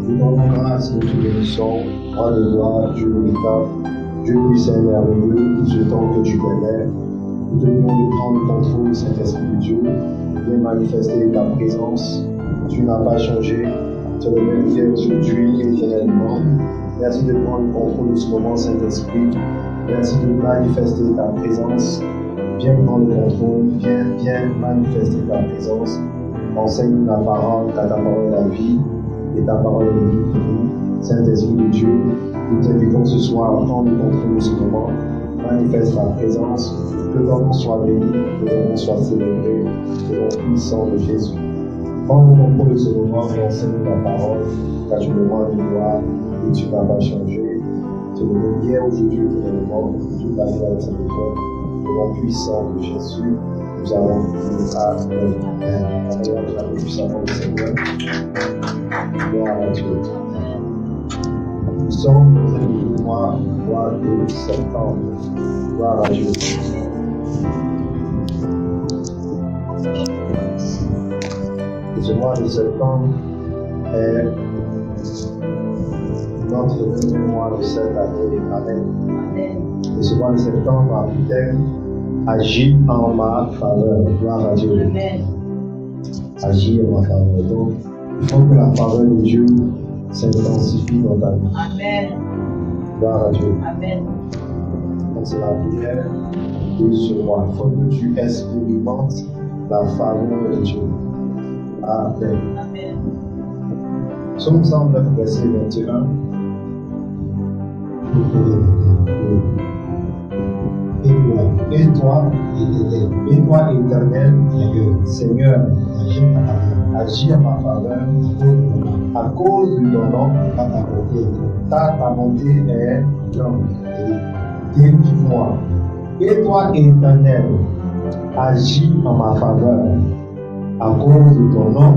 Nous donnons grâce, nous te bénissons, roi de gloire, Dieu véritable, Dieu puissant et merveilleux, tout ce temps que tu connais. Nous te demandons de prendre le contrôle, Saint-Esprit de Dieu, viens manifester ta présence. Tu n'as pas changé, tu es le même hier, aujourd'hui et éternellement. Merci de prendre le contrôle de ce moment, Saint-Esprit. Merci de manifester ta présence. Viens prendre le contrôle, viens manifester ta présence. Enseigne la parole, car ta parole est la vie, et ta parole est la vie pour nous. Saint-Esprit de Dieu, nous t'invitons ce soir à prendre le contrôle de ce moment. Manifeste ta présence, que ton nom soit béni, que ton nom soit célébré, que ton nom puissant de Jésus. Prends le contrôle de ce moment et enseigne ta parole, car tu me rends une gloire et tu n'as pas changé. Tu es le même hier, aujourd'hui, éternellement, toute la gloire est à toi. Le nom puissant de Jésus, nous allons prier à Amen. Amen. La puissance du Seigneur. Gloire à Dieu. Nous sommes dans le mois de septembre. Gloire à Dieu. Et ce mois de septembre est notre dernier mois de cette année. Amen. Et ce mois de septembre a pour thème agir en ma faveur. Gloire à Dieu. Amen. Agir en ma faveur. Donc, il faut que la faveur de Dieu s'intensifie dans ta vie. Amen. Gloire à Dieu. Amen. Donc, c'est la prière de ce mois. Il faut que tu expérimentes la faveur de Dieu. Amen. Amen. Psaume 109, verset 21. Et toi, éternel, Seigneur, agis en ma faveur à cause de ton nom, ta bonté est grande. Délivre-moi. Et toi, éternel, agis en ma faveur à cause de ton nom,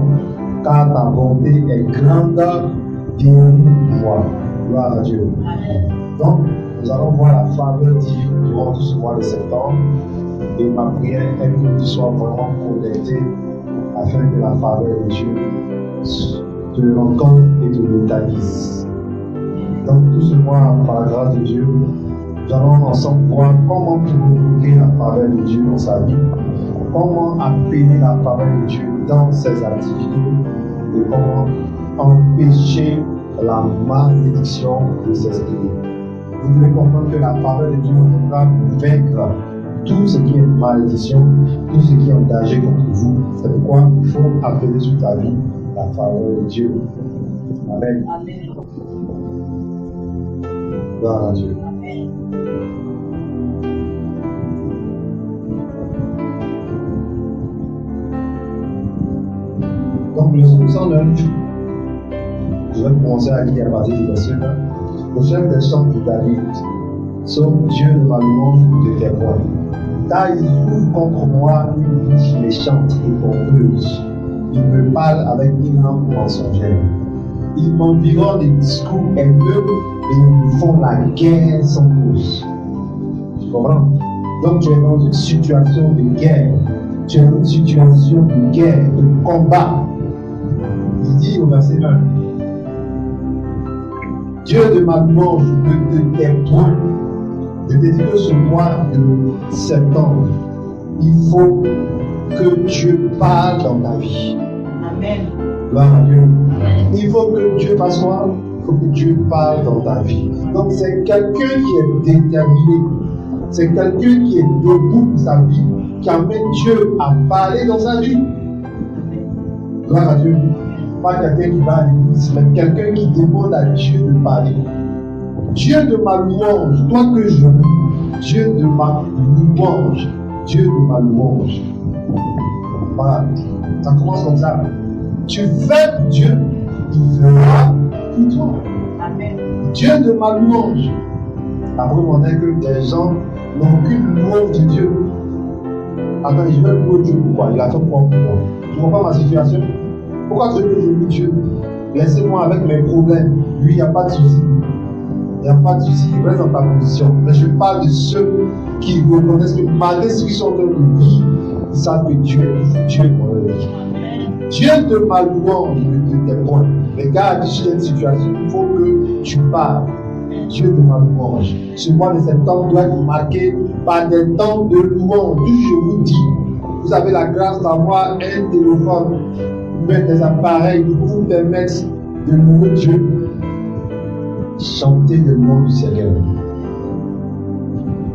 car ta bonté est grande. Délivre-moi. Gloire à Dieu. Donc, nous allons voir la faveur divine durant tout ce mois de septembre. Et ma prière est que tu sois vraiment connecté afin que la faveur de Dieu te rencontre et te totalise. Donc, tout ce mois, par la grâce de Dieu, nous allons ensemble voir comment provoquer la faveur de Dieu dans sa vie, comment appeler la faveur de Dieu dans ses activités et comment empêcher la malédiction de ses esprits. Vous devez comprendre que la faveur de Dieu va vaincre tout ce qui est malédiction, tout ce qui est engagé contre vous. C'est pourquoi il faut appeler sur ta vie la faveur de Dieu. Amen. Amen. Gloire à Dieu. Amen. Donc le psaume 109, je vais commencer à lire à partir du verset 1. Le chef des chants de David, sauf Dieu de ma louange de tes voix. Car il ouvre contre moi une bouche méchante et pompeuse. Il me parle avec une langue mensongère. Ils m'environnent des discours haineux et ils me font la guerre sans cause. Tu comprends? Donc tu es dans une situation de guerre. Tu es dans une situation de guerre, de combat. Il dit au verset 1. Dieu de ma louange, de tes points. Je te dis que ce mois de septembre, il faut que Dieu parle dans ta vie. Amen. Gloire à Dieu. Il faut que Dieu fasse quoi? Il faut que Dieu parle dans ta vie. Donc c'est quelqu'un qui est déterminé. C'est quelqu'un qui est debout pour sa vie, qui amène Dieu à parler dans sa vie. Gloire à Dieu. Pas quelqu'un qui va à l'église, mais quelqu'un qui demande à Dieu de parler. Dieu de ma louange, toi que je loue, Dieu de ma louange, Dieu de ma louange. Voilà, ça commence comme ça. Tu fais Dieu, il fera pour toi. Amen. Dieu de ma louange. Après, on est que des gens n'ont qu'une louange de Dieu. Attends, je vais louer Dieu pourquoi? Il a fait quoi pour moi? Tu ne vois pas ma situation? Pourquoi tu veux que je loue Dieu? Laissez-moi avec mes problèmes. Lui, il n'y a pas de souci. Il n'y a pas de souci, reste dans ta position. Mais je parle de ceux qui reconnaissent que malgré ce qu'ils sont en train de vivre, ils savent que Dieu est pour eux. Dieu de ma louange ne te point. Regarde, si j'ai une situation, il faut que tu parles. Dieu de ma louange. Ce mois de septembre doit être marqué par des temps de louange. Je vous dis, vous avez la grâce d'avoir un téléphone, des appareils qui vous permettent de louer Dieu. Chantez le nom du Seigneur.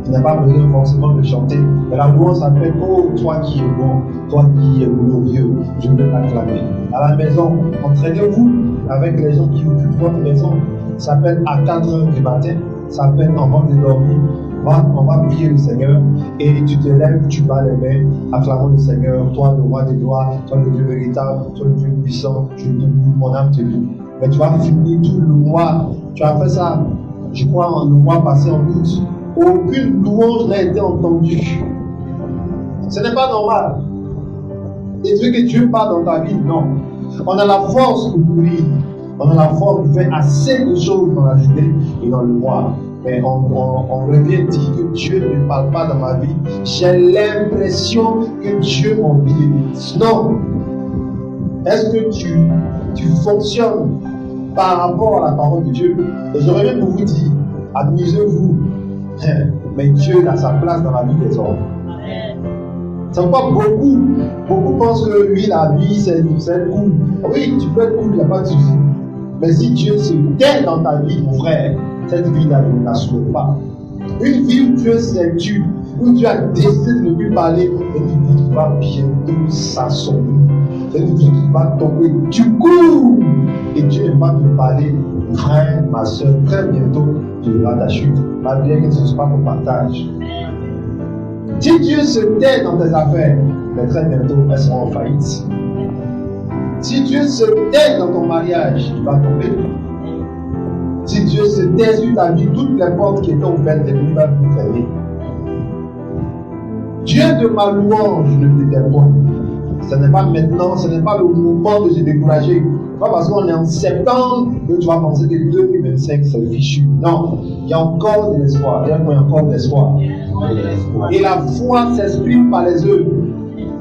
Tu n'as pas besoin forcément de chanter, mais la louange s'appelle oh, toi qui es bon, toi qui es glorieux, je veux t'acclamer. À la maison, entraînez-vous avec les gens qui occupent votre maison. Ça s'appelle à 4h du matin, ça s'appelle avant de dormir. On va prier le Seigneur et tu te lèves, tu bats les mains, acclamons le Seigneur, toi le roi de gloire, toi le Dieu véritable, toi le Dieu puissant, je loue, mon âme te loue. Mais tu vas finir tout le mois, tu as fait ça, je crois, le mois passé en août. Aucune louange n'a été entendue. Ce n'est pas normal. Et tu veux que Dieu parle dans ta vie? Non. On a la force pour prier. On a la force pour faire assez de choses dans la journée et dans le mois. Mais on revient dire que Dieu ne parle pas dans ma vie. J'ai l'impression que Dieu m'oublie. Non. Est-ce que tu fonctionnes par rapport à la parole de Dieu? Et j'aurais même pour vous dire, amusez-vous. Mais Dieu a sa place dans la vie des hommes. C'est pas beaucoup pensent que lui, la vie, c'est cool. Oui, tu peux être cool, il n'y a pas de souci. Mais si Dieu se tait dans ta vie, mon frère, cette vie-là ne l'assure pas. Une vie où Dieu s'intitule, où Dieu a décidé de ne plus parler, c'est une vie qui va bientôt s'assombrir. C'est une vie qui va tomber du coup. Et Dieu ne va te parler, frère, ma soeur, très bientôt, tu verras ta chute. Malgré que ce ne soit pas ton partage. Si Dieu se tait dans tes affaires, mais très bientôt, elles seront en faillite. Si Dieu se tait dans ton mariage, tu vas tomber. Si Dieu se tait sur ta vie, toutes les portes qui étaient ouvertes, les nuits vont vous fermer. Dieu de ma louange ne te tait point. Ce n'est pas maintenant, ce n'est pas le moment de se décourager. Pas parce qu'on est en septembre que tu vas penser que 2025 c'est fichu. Non, il y a encore de l'espoir. Il y a encore de l'espoir. Et la foi s'exprime par les œuvres.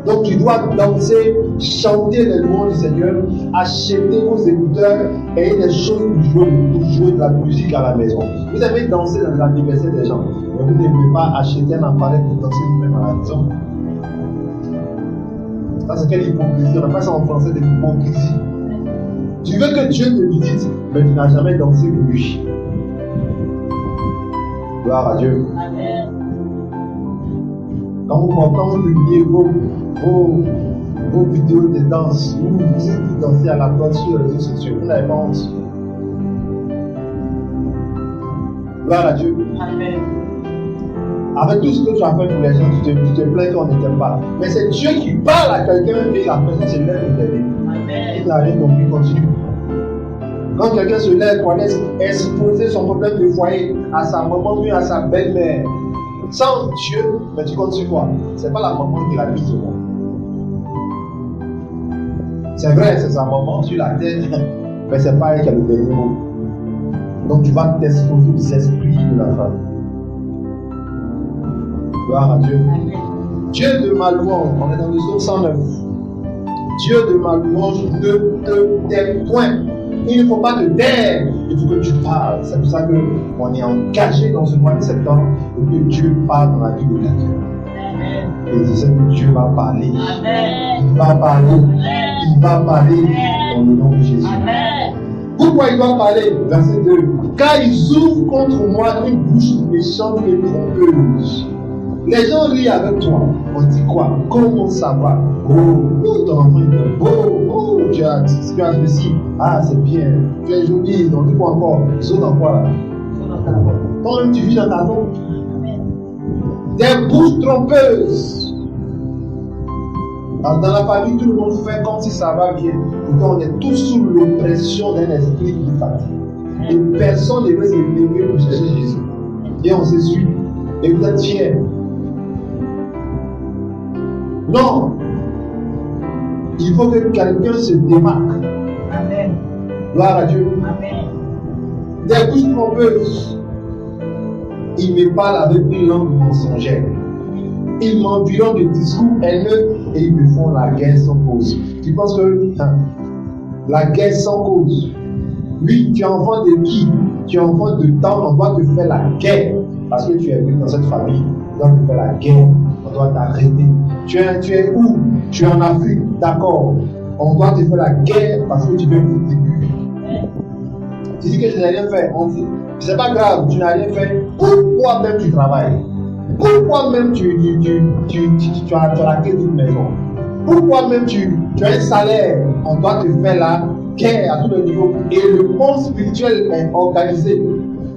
Donc tu dois danser, chanter les louanges du Seigneur, acheter vos écouteurs et des choses pour jouer de la musique à la maison. Vous avez dansé dans les anniversaires des gens, mais vous ne pouvez pas acheter un appareil pour danser vous-même à la maison. Ça c'est quelle hypocrisie? On appelle ça en français de l'hypocrisie. Tu veux que Dieu te visite, mais tu n'as jamais dansé pour lui. Gloire à Dieu. Amen. Quand vous m'entendez publier vos vidéos de danse, vous dansez à la porte sur les réseaux sociaux, vous n'avez pas honte. Gloire à Dieu. Amen. Avec tout ce que tu as fait pour les gens, tu te plains qu'on ne t'aime pas. Mais c'est Dieu qui parle à quelqu'un et la personne se lève pour t'aider. Il n'a rien compris, continue. Quand quelqu'un se lève pour aller exposer son problème de foyer à sa maman ou à sa belle-mère, sans Dieu, mais tu comptes sur quoi? C'est pas la maman qui l'a mise au monde. C'est vrai, c'est sa maman sur la terre, mais c'est pas elle qui a le dernier mot. Donc tu vas t'exposer aux esprits de la femme. Gloire à Dieu. Dieu de ma louange, on est dans le psaume 109. Dieu de ma louange ne te tait point. Il ne faut pas te taire, il faut que tu parles. C'est pour ça qu'on est engagé dans ce mois de septembre et que Dieu parle dans la vie de quelqu'un. Et je sais que Dieu va parler. Il va parler. Il va parler dans le nom de Jésus. Pourquoi il doit parler? Verset 2. Car ils ouvrent contre moi une bouche méchante et trompeuse. Les gens rient avec toi. On dit quoi? Comment ça va? Oh, ton enfant est beau. Oh, tu as ceci. Ah, c'est bien. Tu es joli. On dit quoi encore? Saute dans quoi là? Toi-même, tu vis dans ta tombe. Des bouches trompeuses. Alors, dans la famille, tout le monde fait comme si ça va bien. Pourtant, on est tous sous l'oppression d'un esprit qui fatigue. Et personne ne veut se lever pour chercher Jésus. Et on se suit. Et vous êtes fiers. Non. Il faut que quelqu'un se démarque. Amen. Gloire à Dieu. Amen. Des bouches trompeuses. Il me parle avec une langue mensongère. ils m'environnent de discours haineux et ils me font la guerre sans cause. Tu penses que la guerre sans cause, oui, tu es enfant de qui? Tu es enfant de temps, on doit te faire la guerre parce que tu es venu dans cette famille, on doit te faire la guerre, on doit t'arrêter. Tu es où? Tu es en Afrique, d'accord. On doit te faire la guerre parce que tu viens d'une tribu. Tu dis que je n'ai rien fait. C'est pas grave, tu n'as rien fait. Pourquoi même tu travailles? Pourquoi même tu as la clé d'une maison? Pourquoi même tu as un salaire? On doit te faire la guerre à tous les niveaux. Et le monde spirituel est organisé.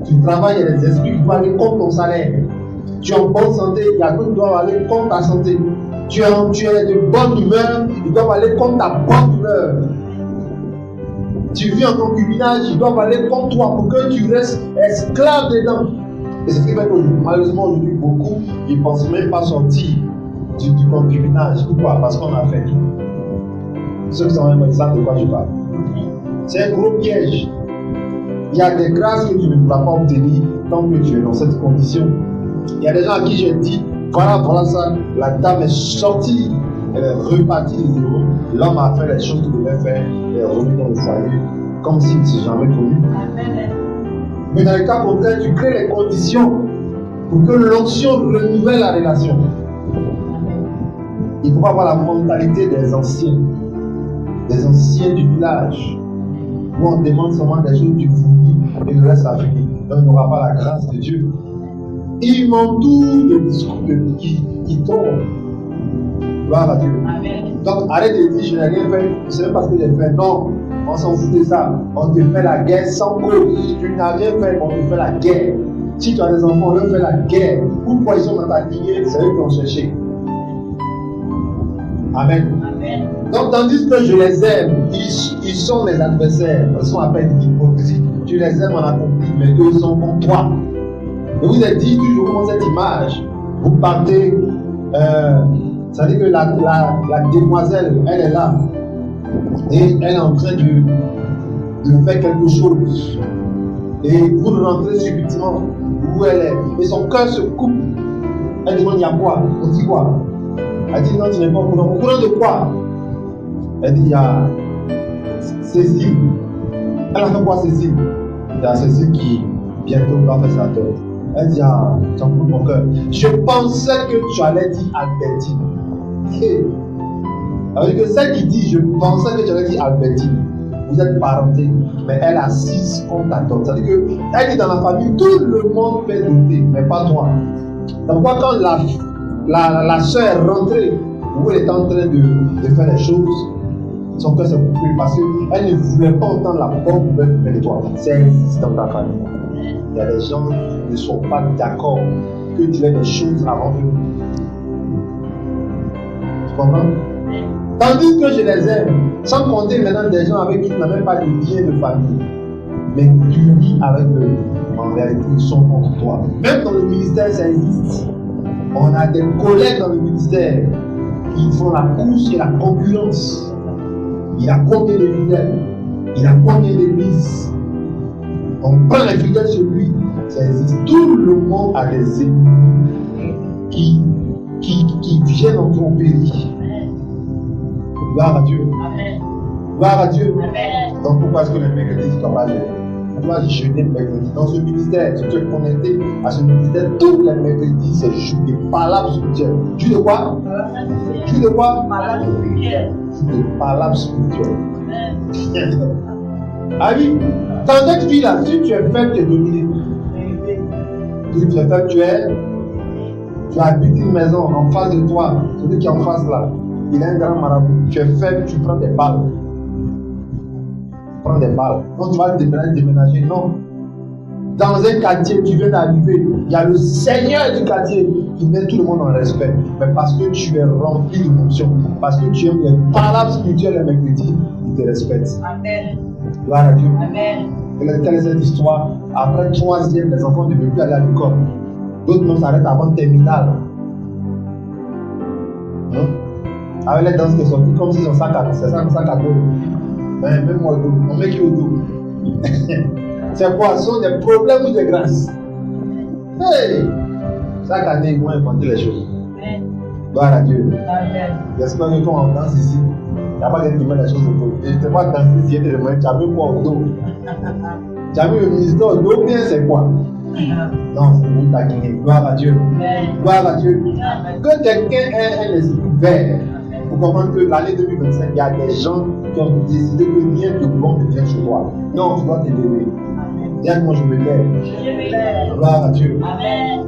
Tu travailles, il y a des esprits qui doivent aller contre ton salaire. Tu es en bonne santé, il y a d'autres qui doivent aller contre ta santé. Tu es de bonne humeur, ils doivent aller contre ta bonne humeur. Tu vis en concubinage, ils doivent aller contre toi pour que tu restes esclave dedans. Et c'est ce qui fait que malheureusement aujourd'hui, beaucoup, ils ne pensent même pas sortir du concubinage. Pourquoi? Parce qu'on a fait tout. Ceux qui sont même ça de quoi je parle. C'est un gros piège. Il y a des grâces que tu ne pourras pas obtenir tant que tu es dans cette condition. Il y a des gens à qui j'ai dit, voilà ça, la dame est sortie, elle est repartie de zéro, l'homme a fait les choses qu'il devait faire, elle est revenue dans le foyer, comme s'il ne s'est jamais connu. Mais dans le cas contraire, tu crées les conditions pour que l'onction renouvelle la relation. Il faut avoir la mentalité des anciens du village, où on demande seulement des choses du fourni et le reste a fini. Donc on n'aura pas la grâce de Dieu. Ils m'entourent de discours qui tombent. Gloire à Dieu. Amen. Donc arrête de dire je n'ai rien fait, je ne sais même pas ce que j'ai fait. Non, on s'en fout de ça. On te fait la guerre sans cause. Tu n'as rien fait, on te fait la guerre. Si tu as des enfants, on leur fait la guerre. Pourquoi ils sont dans ta lignée? C'est eux qui ont cherché. Amen. Amen. Donc tandis que je les aime, ils sont mes adversaires. Ils sont à peine hypocrites. Tu les aimes en accompli, mais eux sont contre toi. Je vous ai dit toujours comment cette image, vous partez, ça veut dire que la demoiselle, elle est là, et elle est en train de faire quelque chose, et vous rentrez subitement où elle est, et son cœur se coupe. Elle demande il y a quoi? On dit quoi? Elle dit non, tu n'es pas au courant. Au courant de quoi? Elle dit il y a Cécile. Elle a fait quoi Cécile? Il y a Cécile qui bientôt va faire sa tête. Elle dit, ah, tu en fous mon cœur. Je pensais que tu allais dire Albertine. Avec que celle qui dit, je pensais que tu allais dire Albertine. Vous êtes parenté, mais elle assise contre ta tante. C'est-à-dire qu'elle dit dans la famille, tout le monde peut douter, mais pas toi. Donc, quand la soeur est rentrée, où elle était en train de faire les choses, son cœur s'est coupé parce qu'elle ne voulait pas entendre la bonne nouvelle de toi. C'est existe dans ta famille. Il y a des gens qui ne sont pas d'accord que tu aies des choses avant eux. Tu comprends? Tandis que je les aime, sans compter maintenant des gens avec qui tu n'as même pas de lien de famille, mais tu vis avec eux, en réalité ils sont contre toi. Même dans le ministère, ça existe. On a des collègues dans le ministère qui font la course et la concurrence. Il a combien de fidèles? Il a combien d'églises? On prend les fidèles chez lui. Ça existe. Tout le monde a des ennemis qui viennent dans ton pays. Gloire à Dieu. Amen. Gloire à Dieu. Amen. Donc pourquoi est-ce que les mercredis ne sont pas jeûner? Pourquoi jeûner le mercredi? Dans ce ministère, si tu es connecté à ce ministère, tous les mercredis, c'est jour de palabres spirituelles. Jour de quoi? Jour de quoi? Palabres spirituelles. Jour de palabres spirituelles. Ah oui, dans cette vie-là, si tu es faible, tu es dominé. Si tu es faible, tu habites une maison en face de toi, celui qui est en face là, il a un grand marabout. Tu es faible, tu prends des balles. Prends des balles. Quand tu vas déménager, non. Dans un quartier, tu viens d'arriver, il y a le Seigneur du quartier qui met tout le monde en respect. Mais parce que tu es rempli de fonction, parce que tu aimes les palabres spirituelles et mercredi, il te respecte. Amen. Gloire à Dieu. Amen. Quelle est cette histoire? Après 3e, les enfants ne veulent plus aller à l'école. D'autres même s'arrêtent avant terminale. Avec les danses qui sont sorties comme si c'est un sac à dos. Mais même moi, on met qui au dos. C'est quoi? Ce sont des problèmes ou des grâces? Hey! Chaque année, ils vont inventer les choses. Gloire à Dieu. J'espère que quand on danse ici, il n'y a pas quelqu'un qui met les choses au dos. Et je ne sais pas danser si tu as mis quoi au dos. Tu as mis le ministère au dos, bien c'est quoi? Non, c'est pour taquiner. Gloire à Dieu. Gloire à Dieu. Que quelqu'un ait un esprit vert pour comprendre que l'année 2025, il y a des gens qui ont décidé que rien de bon ne vient chez toi. Non, tu dois t'élever. Viens, moi je me lève. Gloire à Dieu. Amen.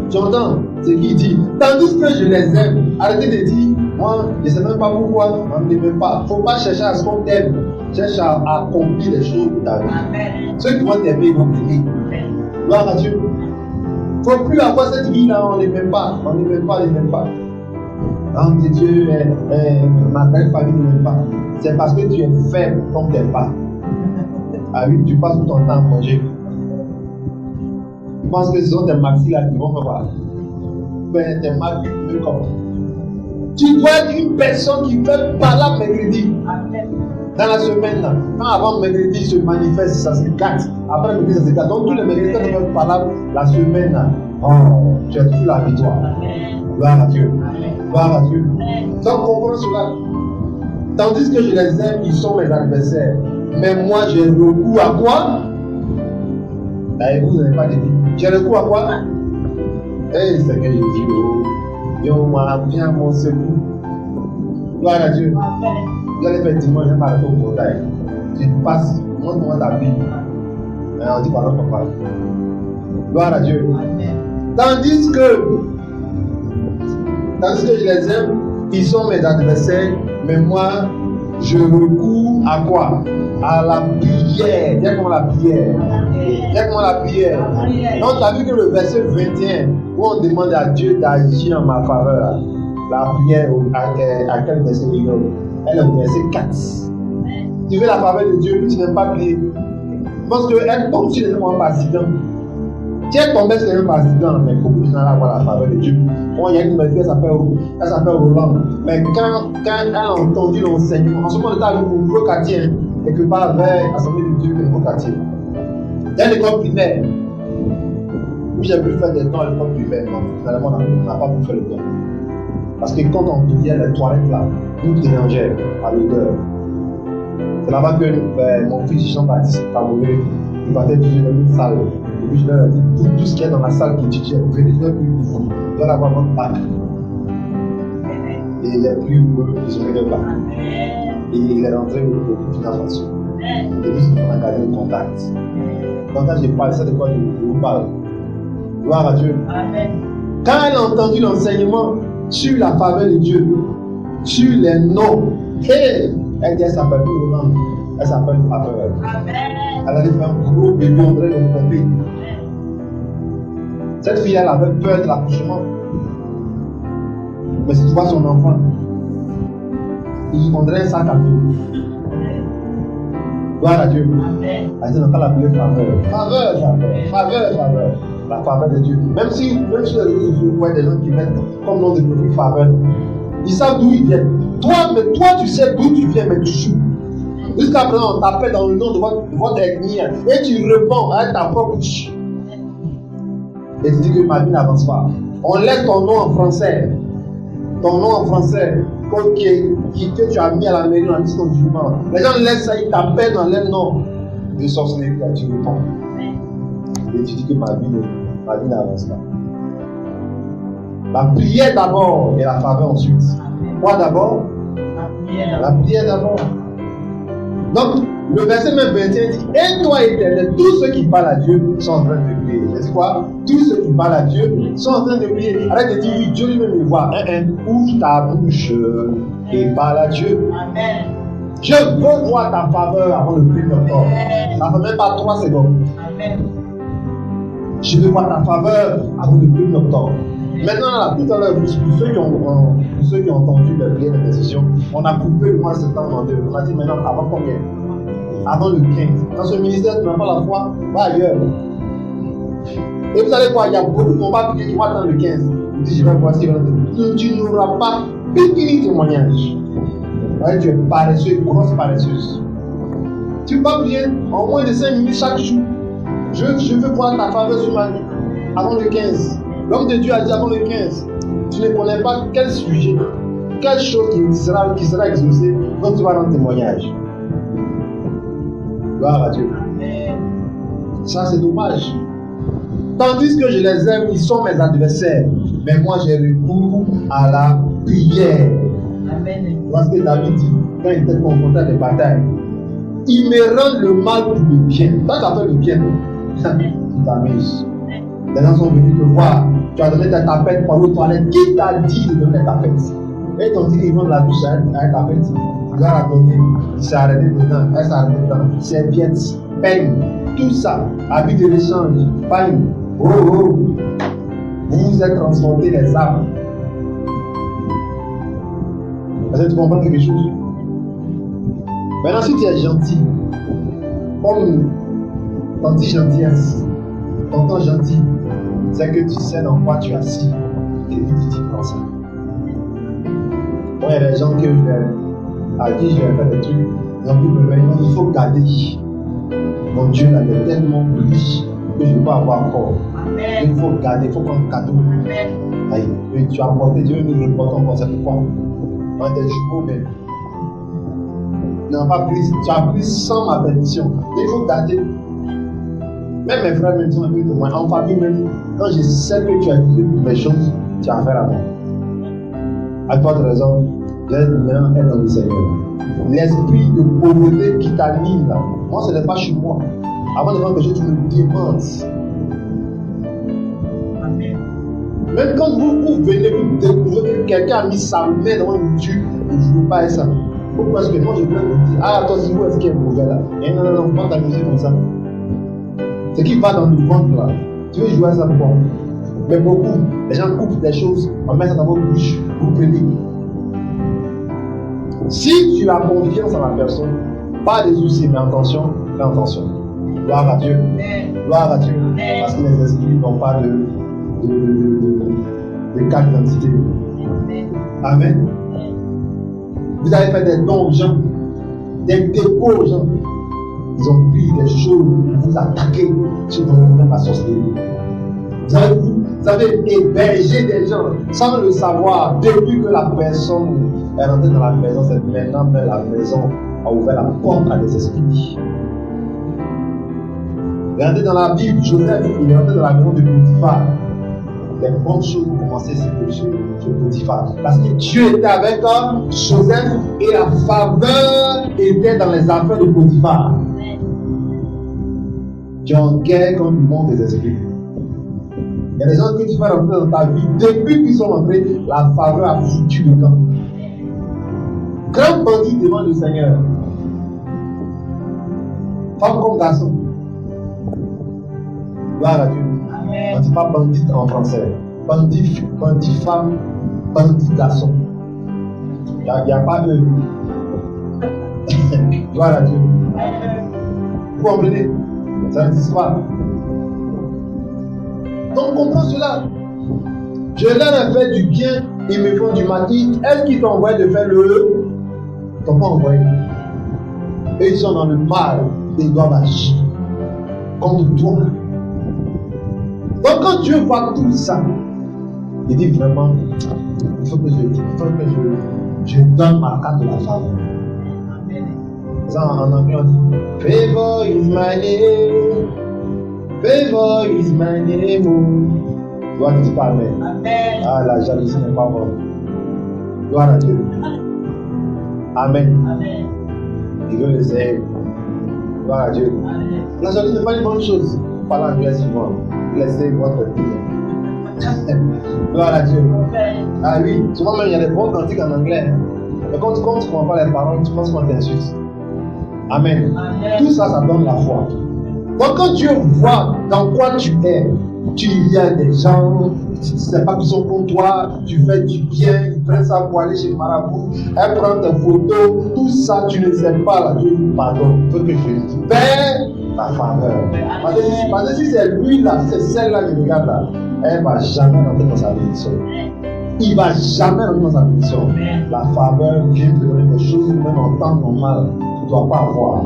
Tu entends ce qu'il dit? Tandis que je les aime. Arrêtez de dire, moi, je ne sais même pas pourquoi, on ne t'aime pas. Il ne faut pas chercher à ce qu'on t'aime. Cherche à accomplir les choses de ta vie. Ceux qui vont t'aimer, vont t'aimer. Gloire à Dieu. Il ne faut plus avoir cette vie-là, on ne m'aime pas. On ne m'aime pas, on ne m'aime pas. Oh Dieu, ma belle famille ne m'aime pas. C'est parce que tu es faible qu'on ne t'aime pas. Ah oui, tu passes tout ton temps à manger. Tu penses que ce sont tes maxis là qui vont faire quoi? Ben, tes maxis, comme. Tu dois être une personne qui fait parler mercredi. Dans la semaine, là, quand avant mercredi se manifeste, ça se gâte. Après mercredi, ça se gâte. Donc tous les mercredis, quand tu fais parler la semaine, là, oh, tu as tout la victoire. Gloire à Dieu. Gloire à Dieu. Donc comprends cela. Tandis que je les aime, ils sont mes adversaires. Mais moi, j'ai recours à quoi? Et vous n'avez pas dit. J'ai recours à quoi? Eh, c'est que j'ai dit, yo, moi, viens à mon secours. Gloire à Dieu. Vous allez faire dimanche, j'ai pas le au portail. Tu passes, montre-moi ta vie. On dit pardon, papa. Gloire à Dieu. Tandis que je les aime, ils sont mes adversaires, mais moi, je recours à quoi? À la prière. Dis-moi la prière. Dis-moi la prière. Donc, tu as vu que le verset 21, où on demande à Dieu d'agir en ma faveur, la prière, à quel verset il est? Elle est au verset 4. Tu veux la faveur de Dieu, puis tu n'aimes pas prier. Je pense qu'elle tombe sur les gens par accident. Si elle tombait sur les gens par accident, mais beaucoup de gens allaient avoir la faveur de Dieu. Bon, il y a une fille, elle s'appelle Roland. Mais quand elle a entendu l'enseignement, en ce moment, elle est allée au nouveau quartier, quelque part vers l'Assemblée de Dieu, le nouveau quartier. Il y a l'école primaire. Oui, j'ai pu faire des temps à l'école primaire, mais finalement, on n'a pas pu faire le temps. Parce que quand on priait les toilettes là, nous mélangeait à l'odeur. C'est là-bas que mon fils Jean-Baptiste Camerounais, il partait étudier dans une salle. Et puis je leur ai dit, tout ce qui est dans la salle qui étudiait, venez plus vous, vous allez avoir votre bac. Et il est plus heureux, ils ont le bac. Et il est rentré au Burkina Faso. Et puis on a gardé le contact. Donc quand je parle, c'est de quoi je vous parle. Gloire à Dieu. Amen. Quand elle a entendu l'enseignement sur la faveur de Dieu, sur les noms, elle dit, elle s'appelle plus Roland, elle s'appelle Faveur. Elle a dit, un gros bébé en train de me pomper. Cette fille, elle avait peur de l'accouchement. Mais si tu vois son enfant, il prendrait un sac à dos. Gloire à Dieu. Elle dit, on va l'appeler Faveur. Faveur. La faveur de Dieu. Même si les réseaux sociaux voient des gens qui mettent comme nom de profil Faveur, ils savent d'où ils viennent. Toi, tu sais d'où tu viens, mais tu joues. Jusqu'à présent, on t'appelle dans le nom de votre ethnie et tu réponds à ta propre bouche. Et tu dis que ma vie n'avance pas. On laisse ton nom en français. Ton nom en français que tu as mis à la mairie dans la liste de jugement. Les gens laissent ça, ils t'appellent dans leur nom de sorcellerie, tu réponds. Et tu dis que ma vie n'avance pas. La prière d'abord et la faveur ensuite. Quoi d'abord? La prière d'abord. Donc, le verset même 21 dit, et toi éternel, tous ceux qui parlent à Dieu sont en train de prier. Je dis quoi? Tous ceux qui parlent à Dieu sont en train de prier. Arrête de dire, oui, Dieu lui-même me voit. Ouvre ta bouche et parle à Dieu. Amen. Je veux voir ta faveur avant le 1er octobre. Ça ne fait même pas 3 secondes. Amen. Je veux voir ta faveur avant le 1er octobre. Maintenant, là, tout à l'heure, pour ceux qui ont entendu la prière de décision, on a coupé le mois de septembre en deux. On a dit maintenant, avant combien? Avant le 15. Dans ce ministère, tu n'as pas la foi, va ailleurs. Et vous allez voir, il y a beaucoup de combats qui vont attendre le 15. Vous dites, je vais voir si tu n'auras pas petit témoignage. Ouais, tu es paresseux, grosse paresseuse. Tu vas prier en moins de 5 minutes chaque jour. Je veux voir ta faveur sur ma vie avant le 15. L'homme de Dieu a dit avant le 15. tu ne connais pas quel sujet, quelle chose qui sera exaucée, donc tu vas rendre témoignage. Gloire à Dieu. Ça, c'est dommage. Tandis que je les aime, ils sont mes adversaires. Mais moi, j'ai recours à la prière. Amen. Parce que David dit, quand il était confronté à des batailles, il me rend le mal pour le bien. Toi, tu as fait le bien. Tu t'amuses. Les gens sont venus te voir. Tu as donné ta tapette pour l'autre toilette. Qui t'a dit de donner ta tapette? Et t'ont dit qu'ils vont de la douche avec ta tapette. Tu vas la donner. Il s'est arrêté dedans. Elle s'est arrêtée dedans. Serviette, peigne, tout ça. Habit de l'échange, pagne. Oh oh. Vous vous êtes transportés les âmes. Est-ce que tu comprends quelque chose? Maintenant, si tu es gentil, comme ton dit gentillesse, ton temps gentil, c'est que tu sais dans quoi tu as assis et puis tu prends ça. Moi, il y a des gens à qui je vais faire des trucs, ils ont dit, mais il faut garder. Mon Dieu, là, il est tellement riche que je ne peux pas avoir fort. Il faut garder, il faut prendre cadeau. Aïe, tu as apporté, Dieu nous reporte encore, c'est pourquoi on est des jumeaux, mais tu as pris sans ma bénédiction. Il faut garder. Même mes frères même sont un peu de moi. En famille même, quand je sais que tu as dit mes choses, tu as affaire à moi. À toi de raison, j'ai maintenant être dans le Seigneur. L'esprit de pauvreté qui t'anime là, moi ce n'est pas chez moi. Avant de faire quelque chose, tu me demandes. Même quand vous venez, vous découvrez que quelqu'un a mis sa main dans une tube, je ne veux pas ça. Pourquoi est-ce que moi je peux vous dire, ah, toi, si vous est-ce qu'il y a un mauvais là? Et non, prends ta musique comme ça. Ce qui va dans le ventre là, tu veux jouer à ça pourquoi? Mais beaucoup, les gens coupent des choses, on met ça dans votre bouche, vous prenez. Si tu as confiance en la personne, pas de soucis, mais attention, fais attention. Gloire à Dieu. Gloire à Dieu. Parce que les esprits n'ont pas de carte d'identité. Amen. Vous avez fait des dons aux gens, des dépôts aux gens. Ils ont pris des choses pour vous attaquer sur même la sorcellerie. Vous avez hébergé des gens sans le savoir. Depuis que la personne est rentrée dans la maison, c'est maintenant que la maison a ouvert la porte à des esprits. Regardez dans la Bible, Joseph, il est rentré dans la maison de Potiphar. Les bonnes choses ont commencé chez Potiphar. Parce que Dieu était avec Joseph et la faveur était dans les affaires de Potiphar. Tu es en guerre contre le monde des esprits. Il y a des gens que tu fais rentrer dans ta vie. Depuis qu'ils sont rentrés, la faveur a foutu le camp. Grand bandit devant le Seigneur. Femme comme garçon. Gloire à Dieu. On ne dit pas bandit en français. Bandit femme, bandit garçon. Il n'y a pas de. Gloire à Dieu. Vous comprenez? Ça n'existe pas. Donc comprends cela. Je leur ai fait du bien, ils me font du mal. Est-ce qu'ils t'ont envoyé de faire le? Ils t'ont pas envoyé. Et ils sont dans le mal, ils doivent agir contre toi. Donc quand Dieu voit tout ça, il dit vraiment, il faut que je donne ma carte de la faveur. Ça en anglais on dit, favor is my name, favor is my name. Gloire ne dit pas amen. Amen. Ah, la jalousie n'est pas bonne. Gloire à Dieu. Amen. Amen. Il veut les aider. Gloire à Dieu. Amen. La jalousie n'est pas une bonne chose. Parlant anglais souvent. Laissez votre vie. Gloire à Dieu. Amen. Ah oui, souvent même il y a des bons cantiques en anglais. Mais quand tu ne comprends pas les paroles, tu penses qu'on t'insulte. Amen. Amen. Tout ça, ça donne la foi. Donc quand Dieu voit dans quoi tu es, tu y as des gens, tu ne sais pas qu'ils sont contre toi, tu fais du bien, ils prennent ça pour aller chez le marabout, elle prend tes photos, tout ça, tu ne sais pas, là, Dieu nous pardonne. Il faut que je libère ta faveur. Parce que si c'est lui là, c'est celle-là qui regarde là, elle ne va jamais rentrer dans sa bénédiction. Il ne va jamais rentrer dans sa bénédiction. La faveur vient de donner des choses, même en temps normal, tu ne dois pas avoir.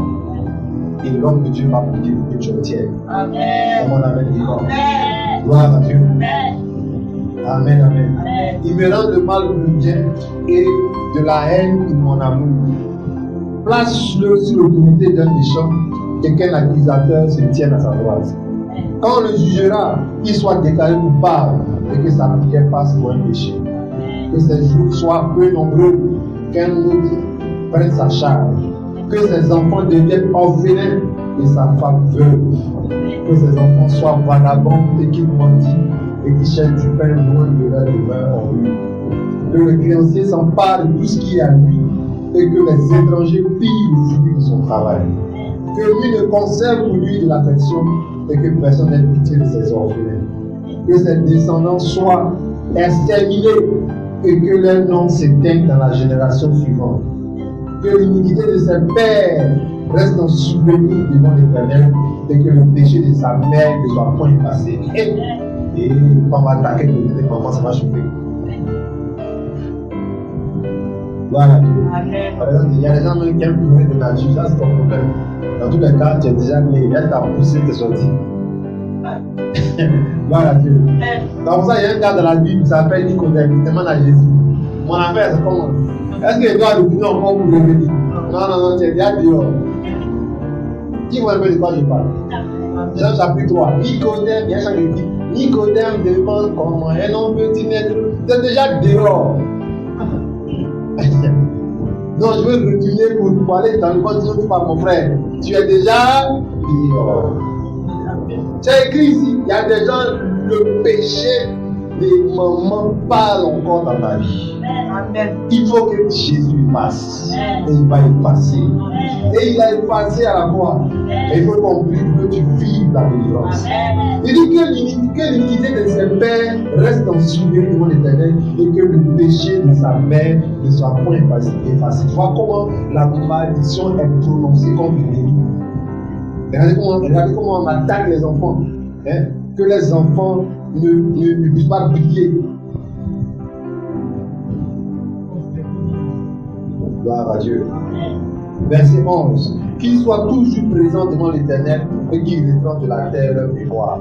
Et l'homme que Dieu m'a appliqué pour que tu obtiennes. Amen. Mon amen vivant. Gloire à Dieu. Amen. Amen, amen. Il me rend le mal pour le bien et de la haine pour mon amour. Place-le sur l'autorité d'un méchant et qu'un accusateur se tienne à sa droite. Quand on le jugera, qu'il soit déclaré coupable et que sa prière passe pour un péché. Que ses jours soient peu nombreux, qu'un autre prenne sa charge. Que ses enfants deviennent orphelins et sa femme veuve. Que ses enfants soient vagabonds et qu'ils mendient et qu'ils cherchent du pain loin de leur demeure en rue. Que le créancier s'empare de tout ce qui est à lui et que les étrangers pillent le fruit de son travail. Que lui ne conserve pour lui de l'affection et que personne n'ait pitié de ses orphelins. Que ses descendants soient exterminés et que leur nom s'éteigne dans la génération suivante. Que l'iniquité de ses pères reste en souvenir devant l'Éternel et que le péché de sa mère ne soit point effacé. Et quand on va attaquer le bébé, comment ça va chauffer. Voilà. Par exemple, il y a des gens même qui aiment pleurer de nature, ça c'est ton problème. Dans tous les cas, tu es déjà né, elle t'a poussé, t'es sorti. Voilà Dieu. Donc ça, il y a un gars dans la Bible qui s'appelle Nicodème, il demande à Jésus. Mon affaire, c'est comment? Est-ce qu'il doit le finir encore pour revenir? Non, tu es déjà dehors. Qui voit un peu de quoi je parle? Jean chapitre 3. Nicodème, il y a un chant qui dit Nicodème demande comment un homme peut-il naître? Tu es déjà dehors. Non, je veux retourner pour parler dans le continent par mon frère. Tu es déjà dehors. C'est écrit ici, il y a des gens, le péché des mamans parle encore dans ta vie. Amen. Il faut que Jésus passe. Et il va effacer. Et il a effacé à la croix. Et il faut comprendre que tu vives la délivrance. Il dit que l'iniquité de ses pères reste en souvenir devant l'Éternel et que le péché de sa mère ne soit point effacé. Tu vois comment la malédiction est prononcée contre l'ennemi. Regardez comment on attaque les enfants. Hein? Que les enfants ne puissent pas briller. Gloire à Dieu. Verset 11. Qu'il soit toujours présent devant l'Éternel et qu'il répande de la terre leur mémoire.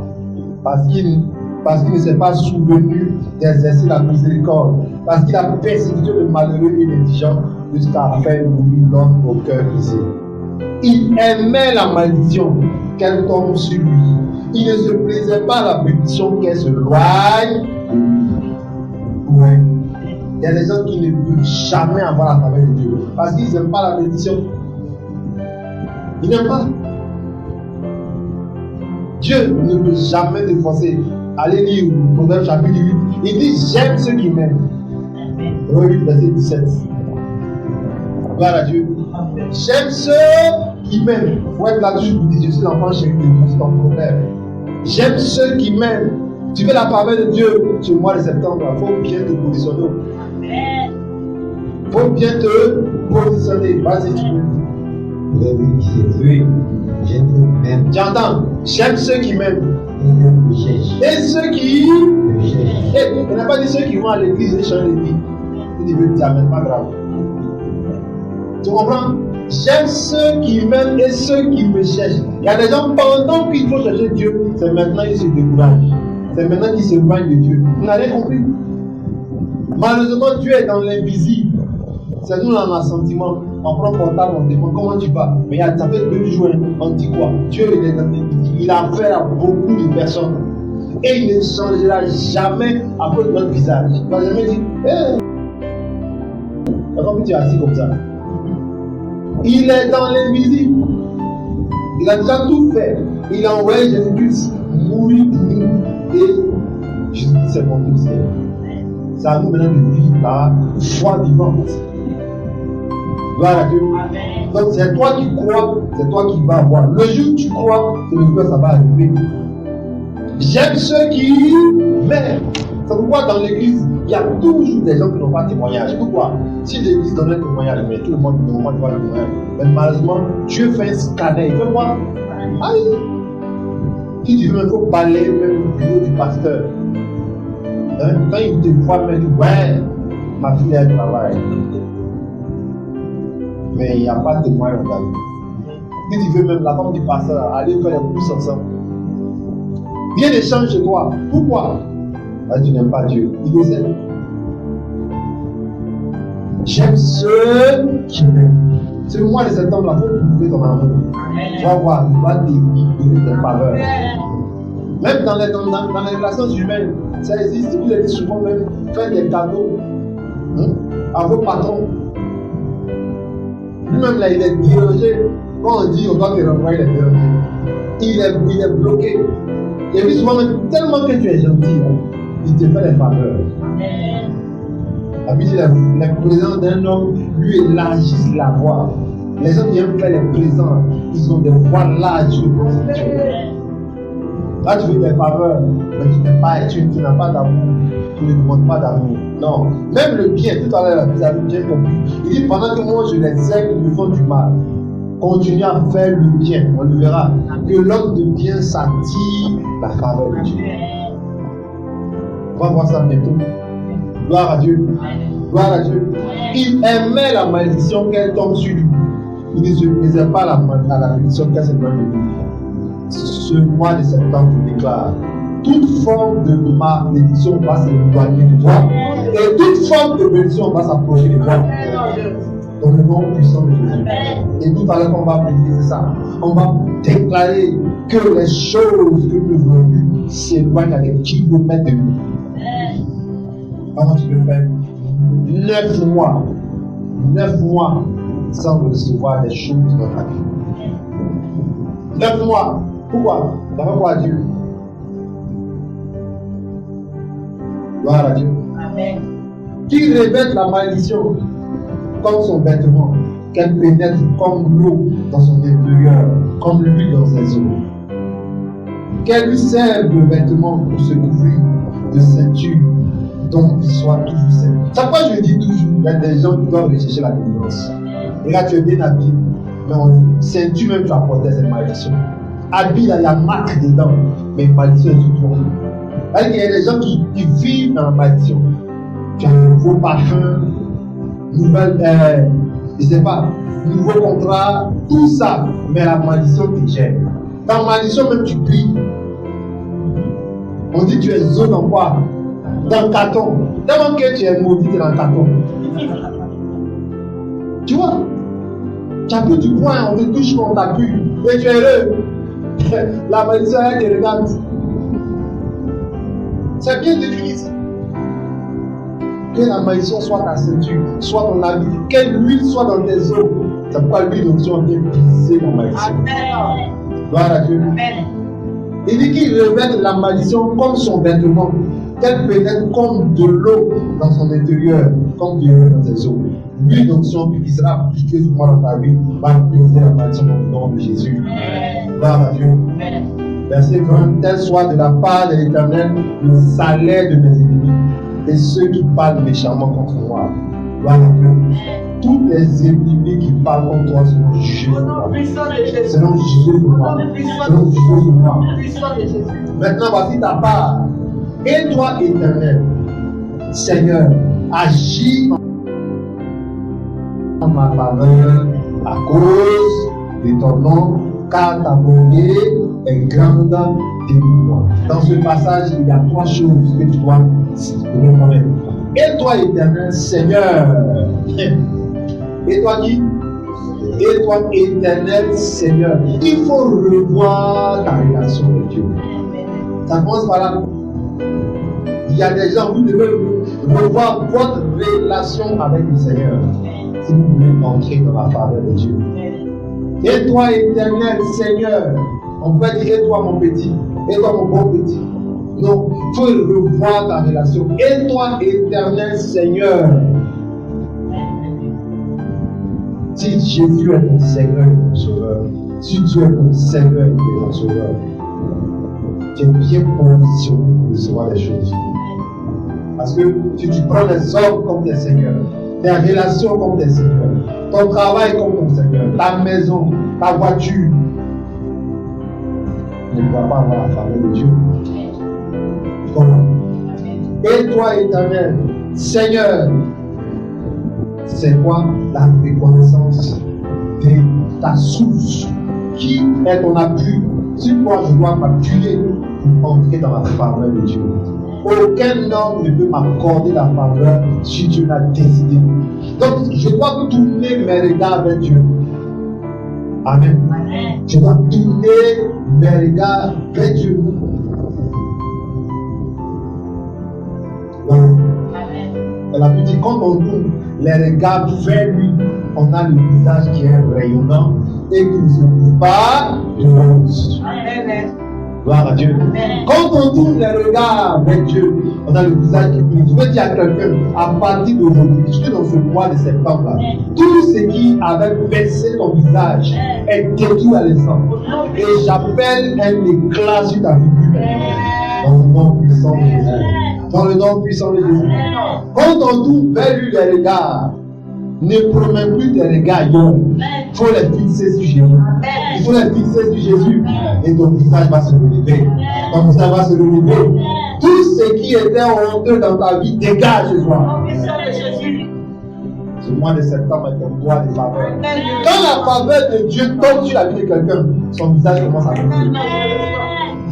Parce qu'il ne s'est pas souvenu d'exercer la miséricorde. Parce qu'il a persécuté le malheureux et l'indigent jusqu'à faire mourir l'homme au cœur brisé. Il aimait la malédiction qu'elle tombe sur lui. Il ne se plaisait pas à la bénédiction qu'elle se loigne de lui. Ouais. Il y a des gens qui ne peuvent jamais avoir la faveur de Dieu parce qu'ils n'aiment pas la bénédiction. Ils n'aiment pas. Dieu ne peut jamais te forcer. Allez lire Proverbe chapitre 8. Il dit j'aime ceux qui m'aiment. Proverbe 8, verset 17. Gloire à Dieu. J'aime ceux qui m'aiment. Il faut être là-dessus pour dire je suis l'enfant chéri de Dieu. C'est ton problème. J'aime ceux qui m'aiment. Tu veux la faveur de Dieu sur le mois de septembre. Il faut bien te positionner. Il faut bien te positionner. Vas-y, tu peux. Oui. J'entends. J'aime ceux qui m'aiment. Et ceux qui. Il n'a pas dit ceux qui vont à l'église et changer de vie. Il veut dire, mais pas grave. Tu comprends? J'aime ceux qui m'aiment et ceux qui me cherchent. Il y a des gens, pendant qu'il faut chercher Dieu, c'est maintenant qu'ils se découragent. C'est maintenant qu'ils se éloignent de Dieu. Vous n'avez compris? Malheureusement, Dieu est dans l'invisible. C'est nous dans l'assentiment. On prend portable, on demande comment tu vas. Mais ça fait 2 jours, on dit quoi? Dieu il est dans l'invisible. Il a affaire à beaucoup de personnes. Et il ne changera jamais à cause de notre visage. Il ne va jamais dire, comment tu es assis comme ça? Il est dans l'invisible. Il a déjà tout fait. Il a envoyé Jésus-Christ mourir pour nous. Et Jésus-Christ c'est monté au ciel. C'est à nous maintenant de vivre la foi vivante. Gloire à Dieu. Amen. Donc c'est toi qui crois, c'est toi qui vas voir. Le jour où tu crois, c'est le jour où ça va arriver. J'aime ceux qui m'aiment. C'est pourquoi dans l'église, il y a toujours des gens qui n'ont pas de témoignage. Pourquoi? Si l'église donne un témoignage, mais tout le monde ne voit pas le témoignage. Mais malheureusement, Dieu fait un scanner. Il fait quoi? Aïe! Si tu veux, il faut balayer même le bureau du pasteur. Hein? Quand il te voit, il dit, ouais, ma fille elle travaille. Mais il n'y a pas de témoin dans la vie. Si tu veux même la femme du pasteur, aller faire les courses ensemble. Viens échanger chez toi. Pourquoi? Là, tu n'aimes pas Dieu. Il disait, j'aime ceux qui m'aiment. C'est le mois de septembre, là, il faut prouver ton amour. Tu vas voir, il va te tes faveurs. Même dans les relations humaines, ça existe. Vous avez souvent même fait des cadeaux à vos patrons. Lui-même, là, il est dérangé. Quand on dit on doit te renvoyer, il est dérangé. Il est bloqué. Et puis souvent, tellement que tu es gentil, il te fait des faveurs. La Bible dit la présence d'un homme lui élargit la voix. Les gens qui aiment faire les présents, ils ont des voix larges. Là, tu veux des faveurs, mais tu n'as pas d'amour. Tu ne demandes pas d'amour. Non. Même le bien, tout à l'heure, vous avez bien compris. Il dit pendant que moi je les aime, ils me font du mal. Continue à faire le bien. On le verra. Que l'homme de bien s'attire la faveur de Dieu. On va voir ça bientôt. Gloire à Dieu. Gloire à Dieu. Il aimait la malédiction qu'elle tombe sur lui. Il ne se plaisait pas à la malédiction qu'elle s'est tombée de lui. Ce mois de septembre, je déclare, toute forme de malédiction va s'éloigner de toi et toute forme de bénédiction va s'approcher de toi. Dans le nom puissant de Jésus. Et tout à l'heure, on va prier, c'est ça. On va déclarer que les choses que nous voulons s'éloignent à des kilomètres de nous. Comment tu peux faire 9 mois sans recevoir des choses dans ta vie. 9 mois. Pourquoi? Par rapport à Dieu. Gloire à Dieu. Amen. Qui revête la malédiction comme son vêtement, qu'elle pénètre comme l'eau dans son intérieur, comme l'huile dans ses os. Qu'elle lui serve de vêtement pour se couvrir de ceinture dont il soit toujours saint. C'est pourquoi je dis toujours, il y a des gens qui doivent rechercher la délivrance. Et là, tu es bien habillé, mais on dit, ceinture même tu as porté cette malédiction. Habillé, là, il y a marque dedans, mais malédiction est sur toi. Il y a des gens qui vivent dans la malédiction. Tu as un nouveau parfum, nouvelle, je sais pas, nouveau contrat, tout ça, mais la malédiction te gère. Dans la malédiction, même tu brilles. On dit tu es zone en quoi? Dans le carton. Tellement que tu es maudit, tu es dans le carton. Tu vois? Tu as plus du coin, on te touche, on t'appuie. Et tu es heureux. La malédiction, elle te regarde. C'est bien décrit. Que la malédiction soit ta ceinture, soit ton habit, que l'huile soit dans tes os. C'est pourquoi l'huile d'onction vient briser la malédiction. Amen. Gloire à Dieu. Amen. Il dit qu'il revête la malédiction comme son vêtement, qu'elle pénètre comme de l'eau dans son intérieur, comme de l'eau dans ses os. L'huile d'onction qui sera appliquée sur moi dans ta vie va briser la malédiction dans le nom de Jésus. Gloire à Dieu. Amen. Verset 20, tel soit de la part de l'Éternel le salaire de mes ennemis et ceux qui parlent méchamment contre moi. Gloire à Dieu. Tous les ennemis qui parlent contre toi seront jugés sur moi. Seront jugés sur moi. Seront jugés sur moi. Maintenant, voici ta part. Et toi, Éternel, Seigneur, agis en ma faveur à cause de ton nom, car ta bonté est grande devant moi. Dans ce passage, il y a 3 choses que tu dois reconnaître. Et toi, Éternel, Seigneur. Et toi qui? Et toi, Éternel, Seigneur. Il faut revoir ta relation avec Dieu. Ça commence par là. Il y a des gens, vous devez revoir votre relation avec le Seigneur si vous voulez entrer dans la faveur de Dieu. Et toi, Éternel, Seigneur. On peut dire, et toi, mon petit, et toi, mon bon petit. Non, il faut revoir ta relation. Et toi, Éternel, Seigneur. Si Jésus est ton Seigneur et ton Sauveur, si Dieu est ton Seigneur et ton Sauveur, tu es bien positionné pour recevoir les choses. Parce que si tu prends les hommes comme tes seigneurs, tes relations comme tes seigneurs, ton travail comme ton Seigneur, ta maison, ta voiture, tu ne pourras pas avoir la faveur de Dieu. Et toi, Éternel, Seigneur, c'est quoi la reconnaissance de ta source? Qui est ton appui? Sur quoi je dois m'appuyer pour entrer dans la faveur de Dieu? aucun homme ne peut m'accorder la faveur si Dieu l'a décidé. Donc, je dois tourner mes regards vers Dieu. Amen. Je dois tourner mes regards vers Dieu. Amen. Elle a pu dire, quand on tourne les regards vers lui, on a le visage qui est rayonnant et qui ne se trouve pas de honte. Gloire à Dieu. Amen. Quand on tourne les regards vers Dieu, on a le visage qui brille. Je veux dire à quelqu'un, à partir d'aujourd'hui, jusque dans ce mois de septembre, tout ce qui avait baissé ton visage est détruit à l'instant. Et j'appelle un éclat sur ta figure. Dans le nom puissant de Jésus. Dans le nom puissant de Jésus. Quand on tourne vers lui les regards, ne promets plus tes regards ailleurs. Il faut les fixer sur Jésus. Il faut les fixer sur Jésus. Et ton visage va se relever. Ton visage va se relever. Tout ce qui était honteux dans ta vie, dégage ce soir. Ce mois de septembre est un mois de faveur. Quand la faveur de Dieu tombe sur la vie de quelqu'un, son visage commence à relever.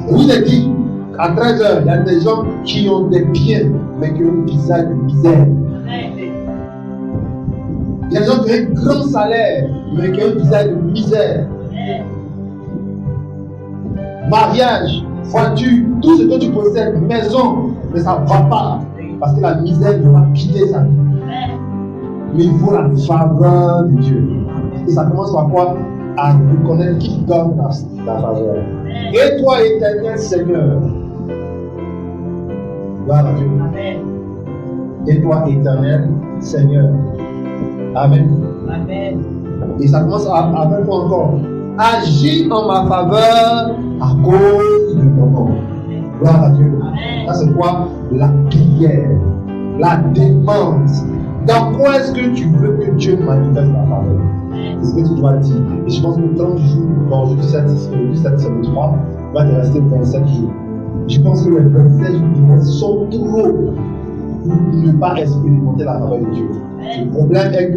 Je vous ai dit, à 13h, il y a des gens qui ont des biens, mais qui ont un visage de misère. Il y a des gens qui ont un grand salaire, mais qui ont un visage de misère. Mariage, voiture, tout ce que tu possèdes, maison, mais ça ne va pas. Parce que la misère ne va quitter sa vie. Mais il faut la faveur de Dieu. Et ça commence par quoi? À reconnaître qui donne la faveur. Et toi, éternel Seigneur. Gloire à Dieu. Et toi, éternel Seigneur. Amen. Amen. Et ça commence avec quoi encore? Agis en ma faveur à cause de ton nom. Gloire à Dieu. Ça c'est quoi? La prière, la demande. Dans quoi est-ce que tu veux que Dieu manifeste la faveur? C'est ce que tu dois dire. Et je pense que 30 jours, bon, je dis 7, c'est le 3, va te rester 27 jours. Je pense que les 27 jours sont trop pour ne pas expérimenter la faveur de Dieu. Le problème est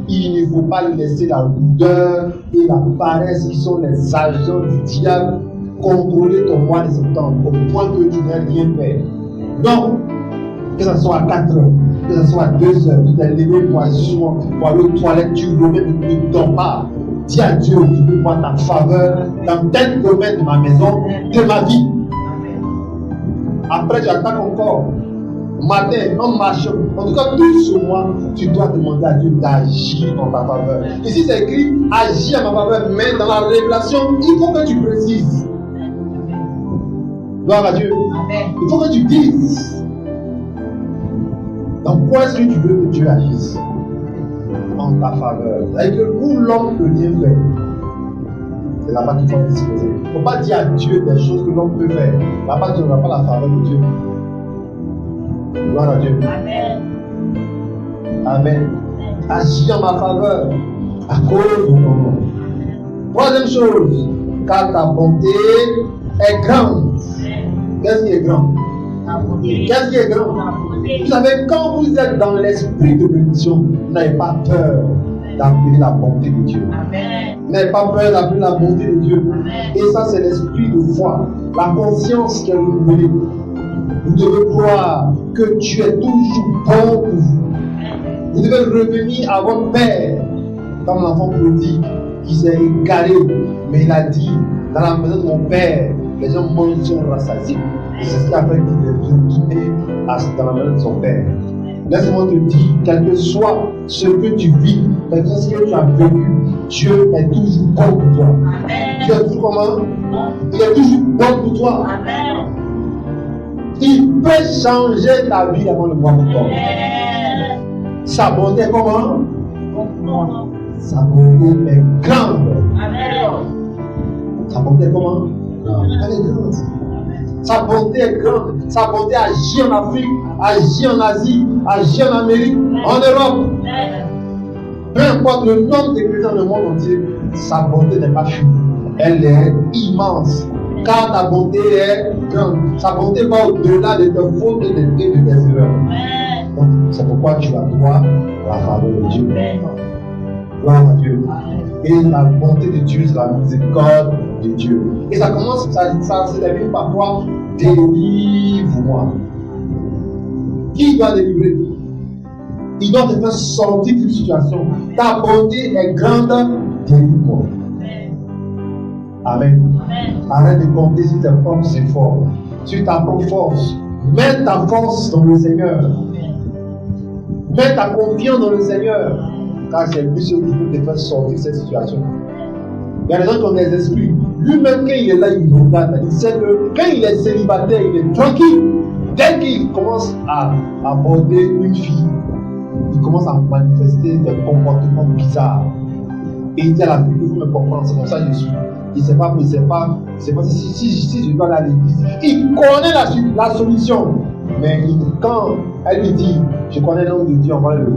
qu'il ne faut pas laisser la lourdeur et la paresse qui sont les agents du diable contrôler ton mois de septembre au point que tu n'aies rien fait. Non, que ce soit à 4 heures, que ce soit à 2 heures, tu t'es levé pour aller aux toilettes, tu ne dors pas. Dis à Dieu, je veux voir ta faveur dans tel domaine de ma maison, de ma vie. Après, tu attaques encore. Matin, en marchant, en tout cas tout ce mois, tu dois demander à Dieu d'agir en ta faveur. Ici c'est écrit agir en ma faveur, mais dans la révélation, il faut que tu précises. Gloire à Dieu. Il faut que tu dises. Donc, quoi est-ce que tu veux que Dieu agisse en ta faveur? C'est-à-dire que où l'homme peut rien faire, c'est là-bas qu'il faut disposer. Il ne faut pas dire à Dieu des choses que l'homme peut faire. Là-bas, tu n'auras pas la faveur de Dieu. Gloire à Dieu. Amen. Amen. Agis en ma faveur à cause de ton nom. Troisième chose, car ta bonté est grande. Qu'est-ce qui est grand? Qu'est-ce qui est grand? Vous savez, quand vous êtes dans l'esprit de bénédiction, n'ayez pas peur d'appeler la bonté de Dieu. N'ayez pas peur d'appeler la bonté de Dieu. Et ça, c'est l'esprit de foi, la conscience qui est renouvelée. Vous devez croire que Dieu est toujours bon pour vous. Vous devez revenir à votre Père, comme l'enfant prodigue qui s'est égaré, mais il a dit, dans la maison de mon Père, les gens mangent, ils sont rassasiés. Et c'est ce qui a fait qu'il est retourné dans la maison de son Père. Laisse-moi te dire, quel que soit ce que tu vis, quel que soit ce que tu as vécu, Dieu est toujours bon pour toi. Dieu est toujours comment? Il est toujours bon pour toi. Amen. Il peut changer ta vie avant le mois d'octobre. Sa bonté est comment? Sa bonté est grande. Sa bonté est comment? Elle est grande. Sa bonté est grande. Sa bonté agit en Afrique, agit en Asie, agit en Amérique, en Europe. Peu importe le nombre de chrétiens dans le monde entier, sa bonté n'est pas finie. Elle est immense. Car ta bonté est grande. Sa bonté va au-delà de tes fautes et de tes erreurs. Donc, c'est pourquoi tu as droit à la faveur de Dieu. Gloire à Dieu. Et la bonté de Dieu, c'est la miséricorde de Dieu. Et ça commence, ça se termine par quoi? Délivre-moi. Qui doit délivrer? Il doit te faire sortir d'une situation. Ta bonté est grande, délivre-moi. Amen. Arrête de compter sur tes propres efforts, sur ta propre force. Mets ta force dans le Seigneur. Mets ta confiance dans le Seigneur. Car c'est lui seul qui peut te faire sortir de cette situation. Il y a des gens qui ont des esprits. Lui-même, quand il est là, il regarde. Il sait que quand il est célibataire, il est tranquille. Dès qu'il commence à aborder une fille, il commence à manifester des comportements bizarres. Et il dit à la fille, vous me comprenez, c'est comme ça que je suis. Il ne sait pas, si je dois aller à l'église. Il connaît la solution. Mais quand elle lui dit, je connais l'homme de Dieu, on va le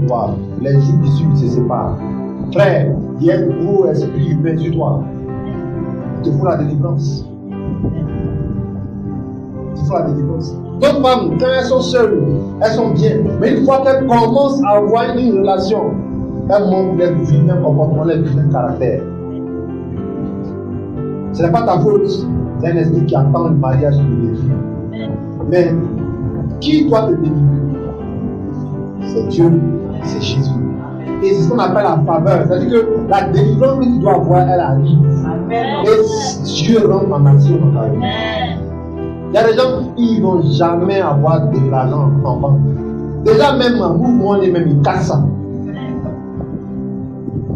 voir. Les jours qui suivent se séparent. Frère, il y a un gros esprit humain sur toi. Il te faut la délivrance. Il te faut la délivrance. D'autres femmes, quand elles sont seules, elles sont bien. Mais une fois qu'elles commencent à avoir une relation, elles montrent leur vilain comportement, leur vilain caractère. Ce n'est pas ta faute. C'est un esprit qui attend le mariage de Dieu. Mais qui doit te délivrer? C'est Dieu, c'est Jésus. Et c'est ce qu'on appelle la faveur. C'est-à-dire que la délivrance que tu dois avoir, elle arrive. Et Dieu rentre en action dans ta vie. Il y a des gens qui ne vont jamais avoir de l'argent en banque. Déjà, même un mouvement, ils cassent ça.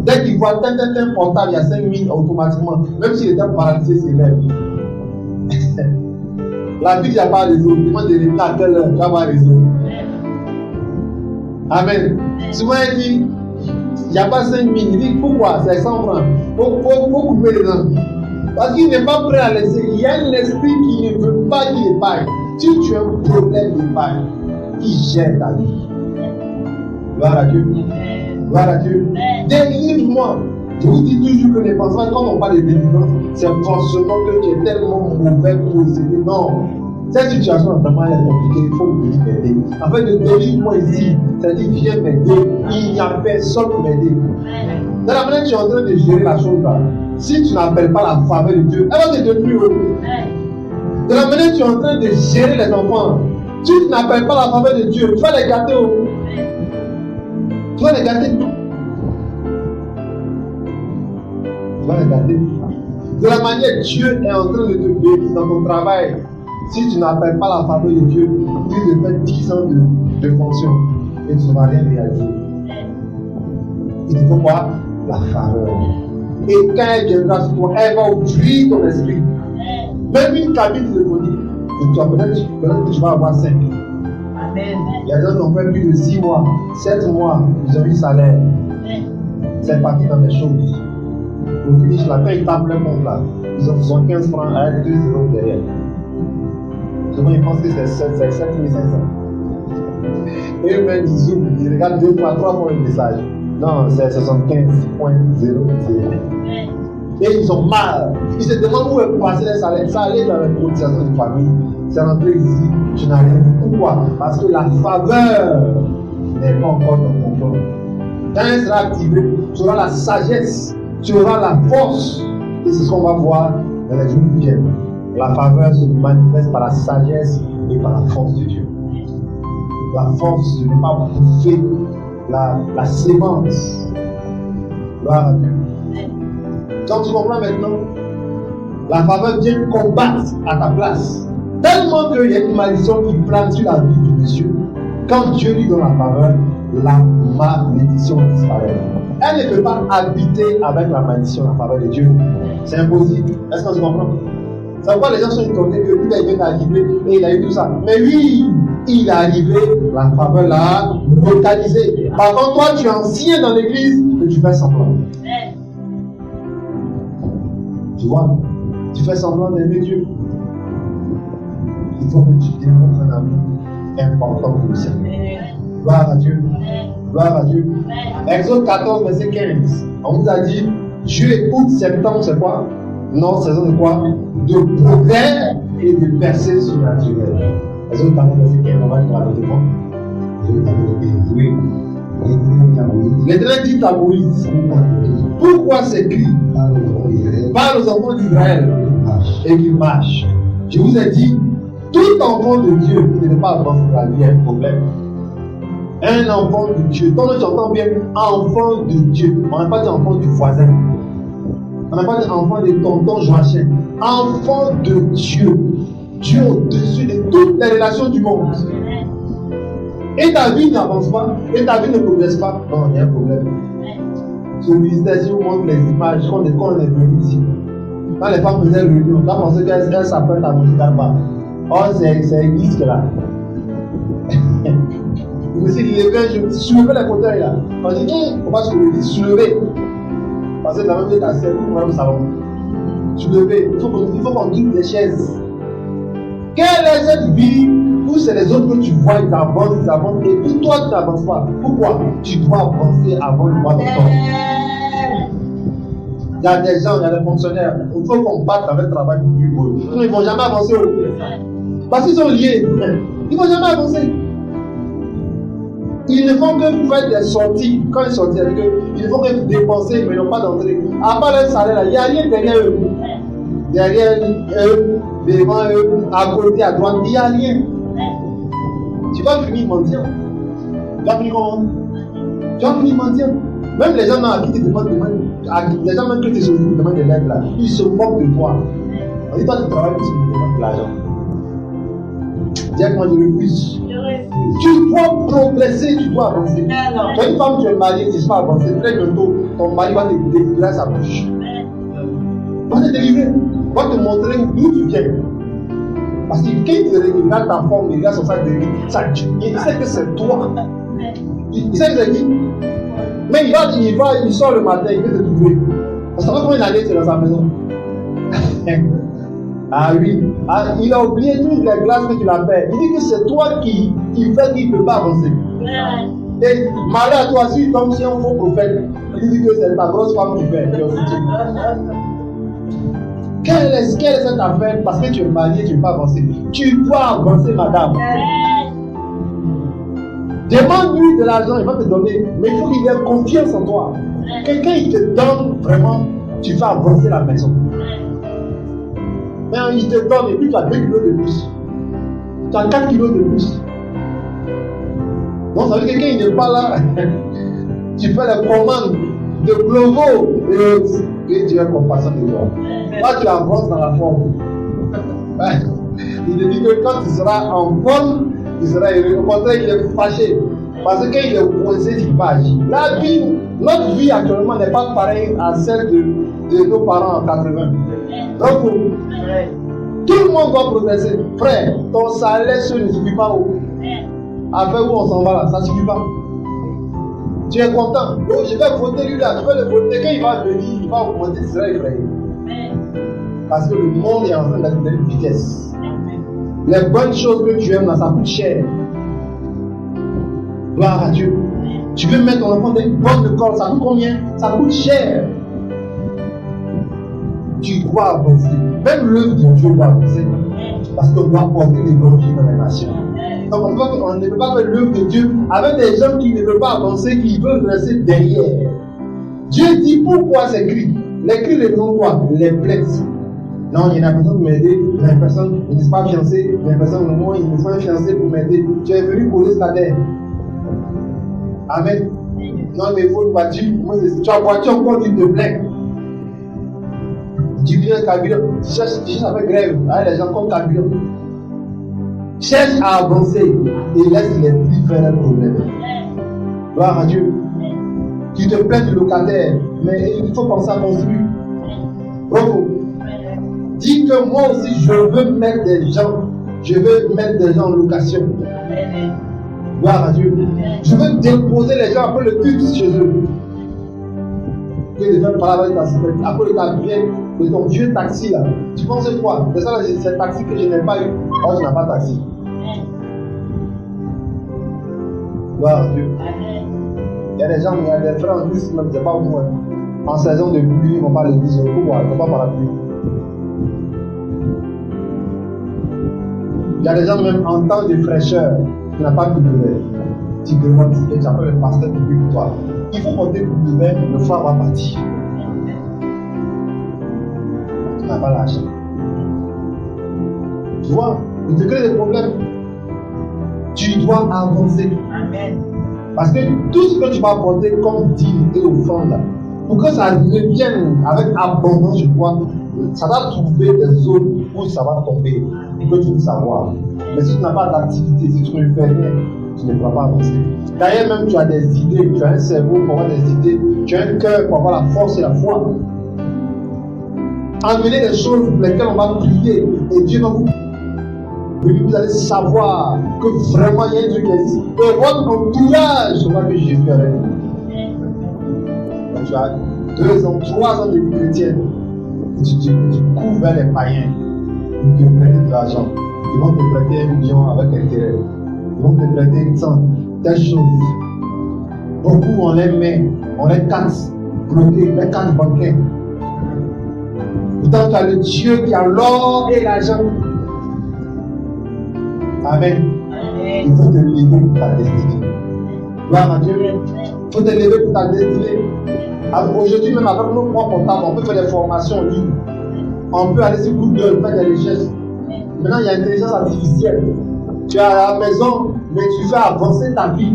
Dès qu'ils voient un portable, il y a 5 000 automatiquement. Même s'il était paralysé, c'est lève. La vie, il n'y a pas réseau. Il demande de répondre à quelle heure, tu vas avoir réseau. Amen. Souvent, il dit, il n'y a pas 5 000. Il dit, pourquoi? C'est 100 francs. Faut couper les dents. Parce qu'il n'est pas prêt à laisser. Il y a un esprit qui ne veut pas qu'il épargne. Si tu as un problème d'épargne, qui gère ta vie. Gloire à Dieu. Gloire à Dieu. Délivre-moi. Je vous dis toujours que les pensants, quand on parle de délivrance, c'est forcément que tu es tellement mauvais pour aider. Non. Cette situation vraiment est compliquée, il faut venir m'aider. En fait, délivre-moi ici, c'est-à-dire viens m'aider. Il n'y a personne pour m'aider. De la manière que tu es en train de gérer la chose là, si tu n'appelles pas la faveur de Dieu, elle va te détruire. De la manière que tu es en train de gérer les enfants, si tu n'appelles pas la faveur de Dieu, tu vas les gâter. Tu vas les gâter. Tu vas les gâter. De la manière que Dieu est en train de te bénir dans ton travail, si tu n'appelles pas la faveur de Dieu, tu te fais 10 ans de fonction et tu ne vas rien réaliser. Il te faut quoi? La faveur. Et quand elle viendra sur toi, elle va ouvrir ton esprit. Même une cabine téléphonique, peut-être que tu vas avoir 5. Amen. Il y a des gens qui ont fait plus de 6 mois, 7 mois, ils ont eu salaire. C'est parti dans les choses. Au finish, là, quand ils tapent le compte là, ils ont 75 francs avec 2 euros derrière. Souvent, ils pensent que c'est 7500. Et eux-mêmes, ils zooment, ils regardent 2 fois, 3 fois le message. Non, c'est 75.00. Et ils ont mal. Ils se demandent où est passé les salaires. Ça allait dans les cotisations de famille. C'est rentré ici, tu n'as rien. Pourquoi? Parce que la faveur n'est pas encore dans ton corps. Quand elle sera activée, tu auras la sagesse, tu auras la force. Et c'est ce qu'on va voir dans les jours qui viennent. La faveur se manifeste par la sagesse et par la force de Dieu. La force de ne pas bouffer la sémence. Gloire à Dieu. Donc tu comprends maintenant? La faveur vient combattre à ta place. Tellement qu'il y a une malédiction qui plane sur la vie du monsieur. Quand Dieu lui donne la faveur, la malédiction disparaît. Elle ne peut pas habiter avec la malédiction, la faveur de Dieu. C'est impossible. Est-ce que tu comprends? C'est pourquoi les gens sont étonnés que lui, il vient d'arriver et il a eu tout ça. Mais oui, il est arrivé, la faveur l'a localisé. Par contre, toi, tu es ancien dans l'église et tu fais semblant. Tu vois, tu fais semblant d'aimer Dieu. Il faut que tu démontres un amour important pour le Seigneur. Gloire à Dieu. Gloire à Dieu. Exode 14, verset 15. On vous a dit, juillet, août, septembre, c'est quoi? Non, saison de quoi? De progrès et de percée surnaturelle. Exode 14, verset 15. On va dire avec moi. Oui. L'Éternel dit à Moïse, pourquoi ces cris? Parle aux enfants d'Israël et qu'ils marchent. Je vous ai dit, Tout enfant de Dieu qui ne veut pas avancer dans la vie a un problème. Un enfant de Dieu. Quand tu entends bien enfant de Dieu, on n'a pas dit enfant du voisin. On n'a pas dit enfant de tonton Joachim. Enfant de Dieu. Dieu au-dessus de toutes les relations du monde. Et ta vie n'avance pas, et ta vie ne progresse pas. Non, il y a un problème. Ce ministère, si vous montre les images, quand on est venu ici, quand les femmes faisaient réunion, quand on pensait qu'elles s'apprêtent à manger Karma, oh, c'est l'église qui est là. Je me suis levé, je me suis soulevé les fauteuils là. On dit, il ne faut pas soulever. Parce que la même chose, c'est pour moi au salon. Soulever, il faut qu'on quitte les chaises. Quelle est cette vie où c'est les autres que tu vois, ils avancent, et puis toi tu n'avances pas? Pourquoi? Tu dois avancer avant le mois d'octobre. Il y a des gens, il y a des fonctionnaires, il faut qu'on batte avec le travail du bureau. Ils ne vont jamais avancer. Parce qu'ils sont liés. Ils ne vont jamais avancer. Ils ne font que faire des sorties. Quand ils sortent, ils ne font que dépenser, mais ils n'ont pas d'entrée. À part leur salaire, il n'y a rien derrière eux. Derrière eux, devant eux, à côté, à droite, il n'y a rien. Tu vas finir mendiant. Tu vas finir comment? Tu vas finir mendiant. Même les gens à qui tu demandes, les gens même que tu demandes de l'aide là, ils se moquent de toi. On dit toi tu travailles pour me demandes de l'argent. Dis moi je refuse. Tu dois progresser, tu dois avancer. Tu es une femme, tu es mariée, tu ne sais pas avancer. Très bientôt, ton mari va te délivrer sa bouche. Va te délivrer, va te montrer d'où tu viens. Parce que quand il regarde ta forme, il regarde son sac de riz, il sait que c'est toi. Il sait que c'est qui. Mais il sort le matin, il veut te trouver. Ça fait combien d'années tu es dans sa maison? Ah oui. Ah, il a oublié toutes les glaces que tu l'as fait. Il dit que c'est toi qui fait qu'il ne peut pas avancer. Et malheur à toi, si il tombe sur un faux prophète, il dit que c'est ta grosse femme qui fait. Quelle est cette affaire? Parce que tu es marié, tu ne peux pas avancer. Tu dois avancer, madame. Demande-lui de l'argent, il va te donner. Mais il faut qu'il ait confiance en toi. Quelqu'un, il te donne vraiment, tu vas avancer la maison. Mais il te donne et puis tu as 2 kilos de plus. Tu as 4 kilos de plus. Donc ça veut dire que quelqu'un, il n'est pas là. Tu fais les commandes de Glovo et tu as compassion de toi. Là, tu avances dans la forme. Il te dit que quand tu seras en forme, il sera heureux. Au contraire, il est fâché. Parce que quand il est coincé, il va agir. La vie, notre vie actuellement n'est pas pareille à celle de nos parents en 80. Donc, tout le monde doit progresser. Frère, ton salaire seul ne suffit pas. Avec où on s'en va là, ça ne suffit pas. Tu es content. Oh, je vais voter lui là, je vais le voter. Quand il va venir, il va augmenter, tu seras effrayé. Parce que le monde est en train d'aller à une vitesse. Les bonnes choses que tu aimes là, ça coûte cher. Gloire à Dieu. Tu veux mettre ton enfant dans une bonne école, ça coûte combien? Ça coûte cher. Tu dois avancer. Même l'œuvre de Dieu doit avancer. Parce qu'on doit porter l'évangile dans les nations. Donc on ne peut pas faire l'œuvre de Dieu avec des gens qui ne veulent pas avancer, qui veulent rester derrière. Dieu dit pourquoi ces cris. Les cris représentent quoi? Les plaintes. Non, il y a personne pour m'aider, il y a personne, il n'est pas fiancé, il y a personne, moi, il n'est pas fiancé pour m'aider. Tu es venu poser ta terre. Amen. Non, mais il faut une voiture. Tu as voiture encore, tu te plains. Tu viens carburant, tu cherches avec grève, avec les gens comme carburant. Cherche à avancer et laisse les plus faire un problème. Gloire à Dieu. Tu te plains du locataire, mais il faut penser à construire. Bravo. Dis que moi aussi je veux mettre des gens en location. Gloire à Dieu. Je veux déposer les gens après le culte chez eux. Que de faire parler après de ton vieux taxi là. Tu penses quoi? C'est ça, c'est taxi que je n'ai pas eu. Oh, je n'ai pas de taxi. Gloire à Dieu. Il y a des gens, il y a des frères en Christ, même, c'est pas moi. En saison de pluie, ils ne vont pas à l'église. Pourquoi? Ils ne vont pas par la pluie. Il y a des gens, même en temps de fraîcheur, qui n'ont pas de verre. Tu demandes si tu appelles le pasteur pour toi. Il faut porter le verre, le frère va partir. Tu n'as pas l'argent. Tu vois, il te crée des problèmes. Tu dois avancer. Amen. Parce que tout ce que tu vas apporter comme dîme et offrande, pour que ça revienne avec abondance, je crois, ça va trouver des zones où ça va tomber, pour que tu puisses savoir. Mais si tu n'as pas d'activité, si tu ne fais rien, tu ne pourras pas avancer. D'ailleurs, même tu as des idées, tu as un cerveau pour avoir des idées, tu as un cœur pour avoir la force et la foi. Emmenez des choses pour lesquelles on va prier et Dieu va vous. Vous allez savoir que vraiment il y a un Dieu qui existe. Et votre entourage saura que Jésus est avec vous. Donc, tu as 2 ans, 3 ans de vie chrétienne. Et tu cours vers les païens. Ils te prêtent de l'argent. Ils vont te prêter 1 million avec intérêt. Ils vont te prêter 100, telle chose. Beaucoup on les met, on les casse, bloqués, les cartes bancaires. Pourtant, tu as le Dieu qui a l'or et l'argent. Amen. Il faut te lever pour ta destinée. Gloire à Dieu. Il faut te lever pour ta destinée. Aujourd'hui, même avec nos propres portables, on peut faire des formations en ligne. On peut aller sur Google, faire des recherches. Maintenant, il y a l'intelligence artificielle. Tu es à la maison, mais tu fais avancer ta vie.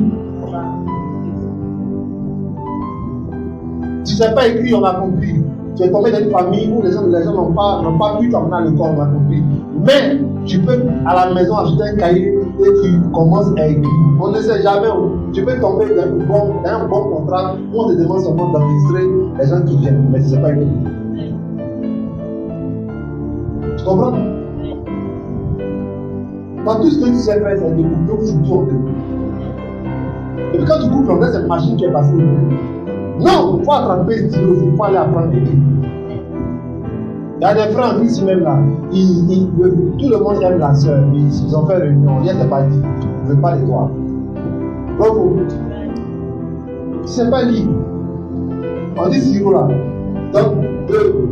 Tu ne sais pas écrire, on a compris. Tu es tombé dans une famille où les gens n'ont pas pu t'emmener à l'école, on a compris. Mais tu peux à la maison acheter un cahier et tu commences à écrire. On ne sait jamais où. Tu peux tomber dans un bon contrat où on te demande seulement d'enregistrer les gens qui viennent, mais tu ne sais pas écrire. Tu comprends? Dans tout ce que tu sais faire, c'est de couper tout autour de nous. Et puis quand tu coupes, c'est une machine qui est passée. Non, il faut attraper ce stylo, il faut aller apprendre à écrire. Il y a des frères en Christ même là, tout le monde aime la soeur, ils ont fait réunion, rien n'est pas dit, je ne veux pas les voir. Bravo. Tu ne sais pas lire. On dit sirop là, donc 2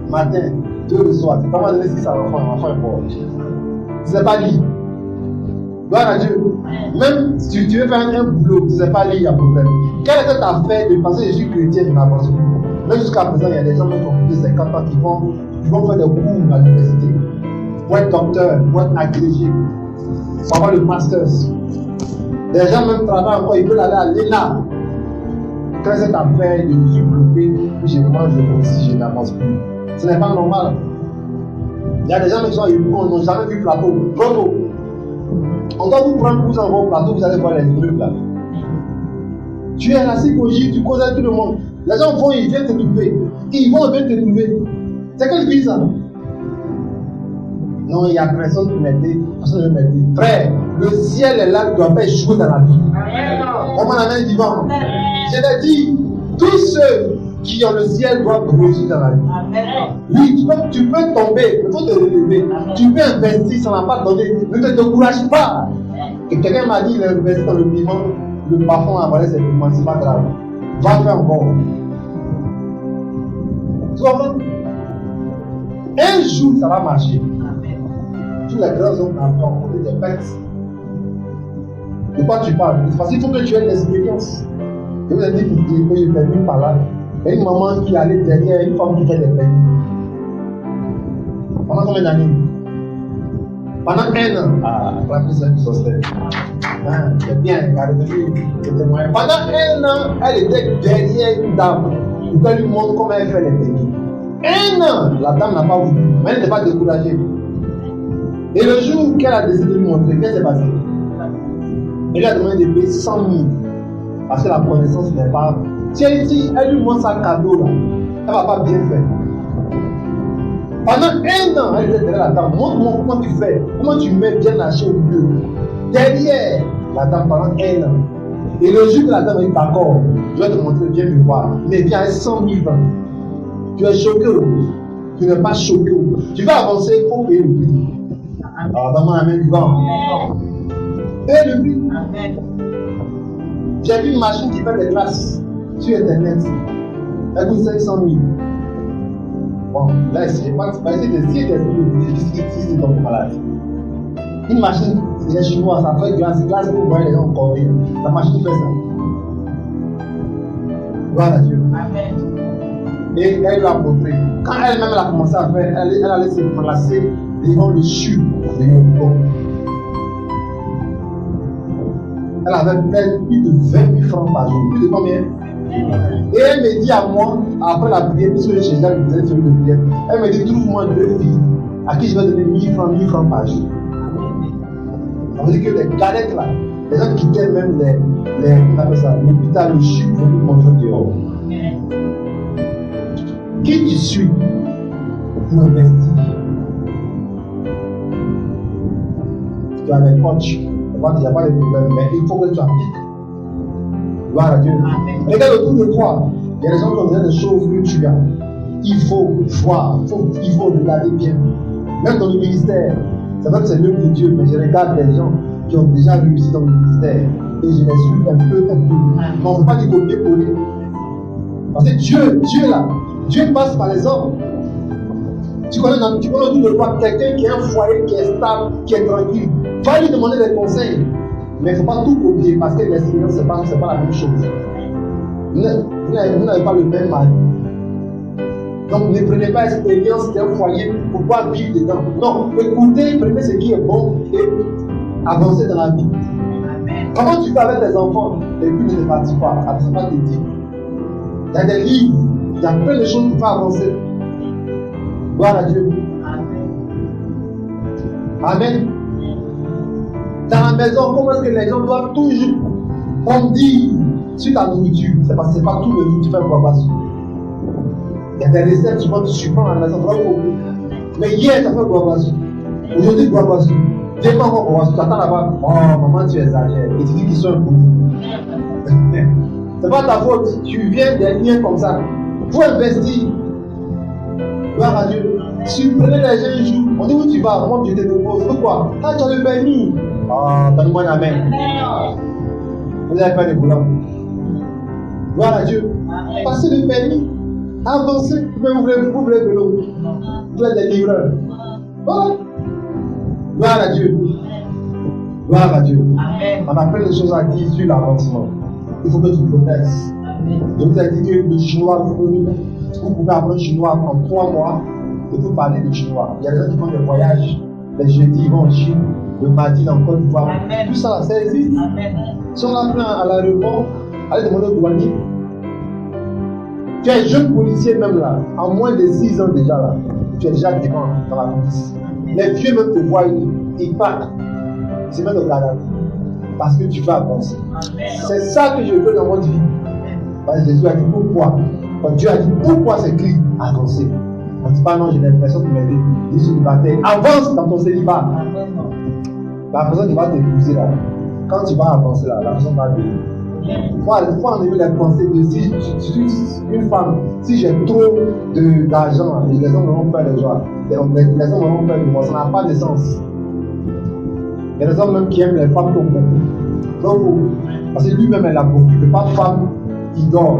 matin, 2 le soir, tu comment donner 6 à l'enfant est mort. Tu ne sais pas lire. Gloire à Dieu. Même si tu veux faire un boulot, tu ne sais pas lire, il y a problème. Quelle est cette affaire de penser que je suis chrétien, je n'avance plus? Même jusqu'à présent, il y a des gens qui ont plus de 50 ans qui vont faire des cours à l'université pour être docteur, pour être agrégé, pour avoir le master. Des gens même travaillent encore, ils veulent aller à l'ENA. Quelle est cette affaire de je suis bloqué, puis je mange aussi, je n'avance plus? Ce n'est pas normal. Il y a des gens qui n'ont jamais vu plateau. Bravo. On doit vous prendre, vous envoyer au plateau, vous allez voir les immeubles là. Tu es la psychologie, tu causes à tout le monde. Les gens vont, ils viennent te trouver. Ils vont, ils viennent te trouver. C'est quelle vie ça? Non, il n'y a personne qui m'aide. Personne ne m'aide. Frère, le ciel est là, tu ne dois pas échouer dans la vie. Comment la main vivant? Je t'ai dit, tous ceux qui ont le ciel doivent briller dans la vie. Oui, tu peux tomber, il faut te relever. Tu peux investir, ça n'a pas donné. Ne te décourage pas. Et quelqu'un m'a dit, il a investi dans le piment, le parfum a avalé ses piments, c'est pas grave. Va faire encore. Tu comprends? Un jour, ça va marcher. Tous les grands hommes ont rencontré des bêtes. De quoi tu parles? Parce qu'il faut que tu aies l'expérience. Je vous ai dit que je termine par là. Il y a une maman qui allait derrière une femme qui fait des peines. Pendant combien d'années? Pendant 1 an. Ah, la plus c'est une sorcière. C'est bien, elle a retenu le témoin. Pendant 1 an, elle était derrière une dame. Pour qu'elle lui montre comment elle fait les techniques. 1 an, la dame n'a pas voulu, mais elle n'était pas découragée. Et le jour qu'elle a décidé de lui montrer, qu'est-ce qui s'est passé? Elle lui a demandé de payer 100 000. Parce que la connaissance n'est pas. Si elle lui montre sa cadeau là, elle ne va pas bien faire. Pendant 1 an, elle était derrière la dame. Montre-moi comment tu fais, comment tu mets bien la chose au milieu. Derrière la dame pendant 1 an. Et le jour que la dame a dit d'accord, je vais te montrer, viens me voir. Mais viens avec 100 000 francs. Tu es choqué ou tu n'es pas choqué ou tu vas avancer, il faut payer le prix. Alors, donne-moi la main du vent. Paye le prix. J'ai vu une machine qui fait des glaces sur internet. Elle coûte 500 000. Bon, là, je ne vais pas essayer de dire si tu tombes malade. Une machine, c'est chinois, ça fait glace pour voir les gens encore. La machine fait ça. Gloire à Dieu. Et elle lui a montré. Quand elle-même a commencé à faire, elle allait se placer devant le sud de Yoko. Elle avait plus de 20 000 francs par jour. Plus de combien? Et elle me dit à moi, après la prière, puisque j'ai déjà une série de prière, elle me dit trouve-moi 2 filles à qui je vais donner 1000 francs par jour. Ça veut dire que les cadettes là, les gens quittaient même l'hôpital, le chute, pour nous montrer dehors. Qui tu suis pour investir? Tu as les coachs, il n'y a pas de problème, mais il faut que tu appliques. Gloire à Dieu. Regarde autour de toi, il y a des gens qui ont besoin des choses que tu as. Il faut voir, il faut regarder bien. Même dans le ministère, c'est vrai que c'est l'œuvre de Dieu, mais je regarde des gens qui ont déjà réussi dans le ministère et je les suis un peu. Mais on ne peut pas les copier-coller. Parce que Dieu là, Dieu passe par les hommes. Tu connais autour de toi quelqu'un qui a un foyer qui est stable, qui est tranquille. Va lui demander des conseils. Mais il ne faut pas tout copier parce que l'expérience, ce n'est pas la même chose. Vous n'avez pas le même mari. Donc ne prenez pas l'expérience d'un foyer pour pouvoir vivre dedans. Non, écoutez, prenez ce qui est bon et avancez dans la vie. Comment tu fais avec tes enfants? Et puis ne partis pas. Après, ça va te dire. Il y a des livres, il y a plein de choses pour faire avancer. Gloire à Dieu. Amen. Dans la maison, comment est-ce que les gens doivent toujours bondir sur ta nourriture? C'est parce que ce n'est pas tout le jour que tu fais un repas. Il y a des recettes, souvent tu prends à la maison, mais hier tu as fait un repas. Aujourd'hui, tu as fait demain, tu attends là-bas. Oh, maman, tu exagères. Et tu dis qu'ils sont un peu. C'est pas ta faute. Tu viens des liens comme ça. Il faut investir. Gloire à Dieu. Si tu prenais les gens un jour, on dit où tu vas, moi je te dépose. Pourquoi? Ah, tu as le permis. Ah, donne-moi un amen. Vous n'avez pas de boulot. Gloire à Dieu. Passez le permis. Avancez. Vous voulez de l'eau. Vous êtes des livreurs. Voilà. Gloire à Dieu. Gloire à Dieu. On a plein de choses à dire sur l'avancement. Il faut que tu progresses. Je vous ai dit que le chinois, vous pouvez apprendre le chinois en 3 mois et vous parlez de chinois. Il y a des gens qui font des voyages. Les jeudis, ils vont en Chine. Le mardi, dans le Côte d'Ivoire. Tout ça, là, ça existe. Si on a plein à l'aéroport, allez demander au douanier. Tu es jeune policier même là, en moins de 6 ans déjà là. Tu es déjà devant dans la police. Les vieux même te voient, ils partent. C'est même le cadavre. Parce que tu vas avancer. C'est ça que je veux dans votre vie. Parce que Jésus a dit pourquoi. Quand Dieu a dit pourquoi c'est écrit avancer. On ne dit pas non, j'ai l'impression de m'aider. Il dit célibataire, avance dans ton célibat. La personne qui va t'épouser là, quand tu vas avancer là, la personne va venir. Il faut enlever les pensées de si je suis une femme, si j'ai trop d'argent, les hommes vont faire des joies. Les hommes vont faire du moi, ça n'a pas de sens. Il y a des hommes même qui aiment les femmes qui ont beaucoup. Bravo. Parce que lui-même elle a beaucoup. Il ne veut pas de femme qui dort.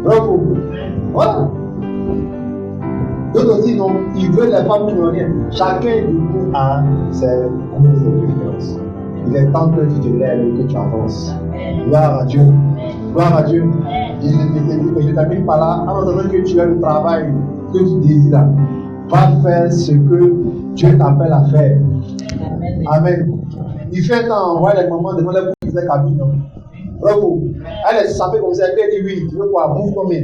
Bravo. Voilà. D'autres aussi, non, ils veulent les femmes qui n'ont rien. Chacun du coup a ses préférences. Il est temps que tu te lèves, que tu avances. Gloire à Dieu. Gloire à Dieu. Je termine par là, en attendant que tu aies le travail que tu désires. Va faire ce que Dieu t'appelle à faire. Amen. Il fait temps, on voit les mamans devant les bouches de cabine. Bravo. Elle est sapée comme ça, elle dit oui, tu veux quoi, bouffe combien?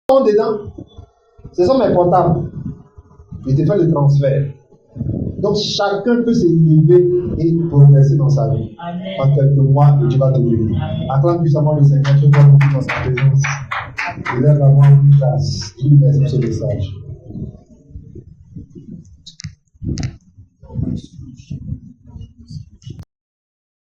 Dedans. Ce sont mes portables. Je te fais le transfert. Donc chacun peut se lever et progresser dans sa vie. En quelques mois, et tu vas te lever. Acclame puissamment le Seigneur, tu vas nous dans sa présence. Et lève la main en place. Il merci pour ce message.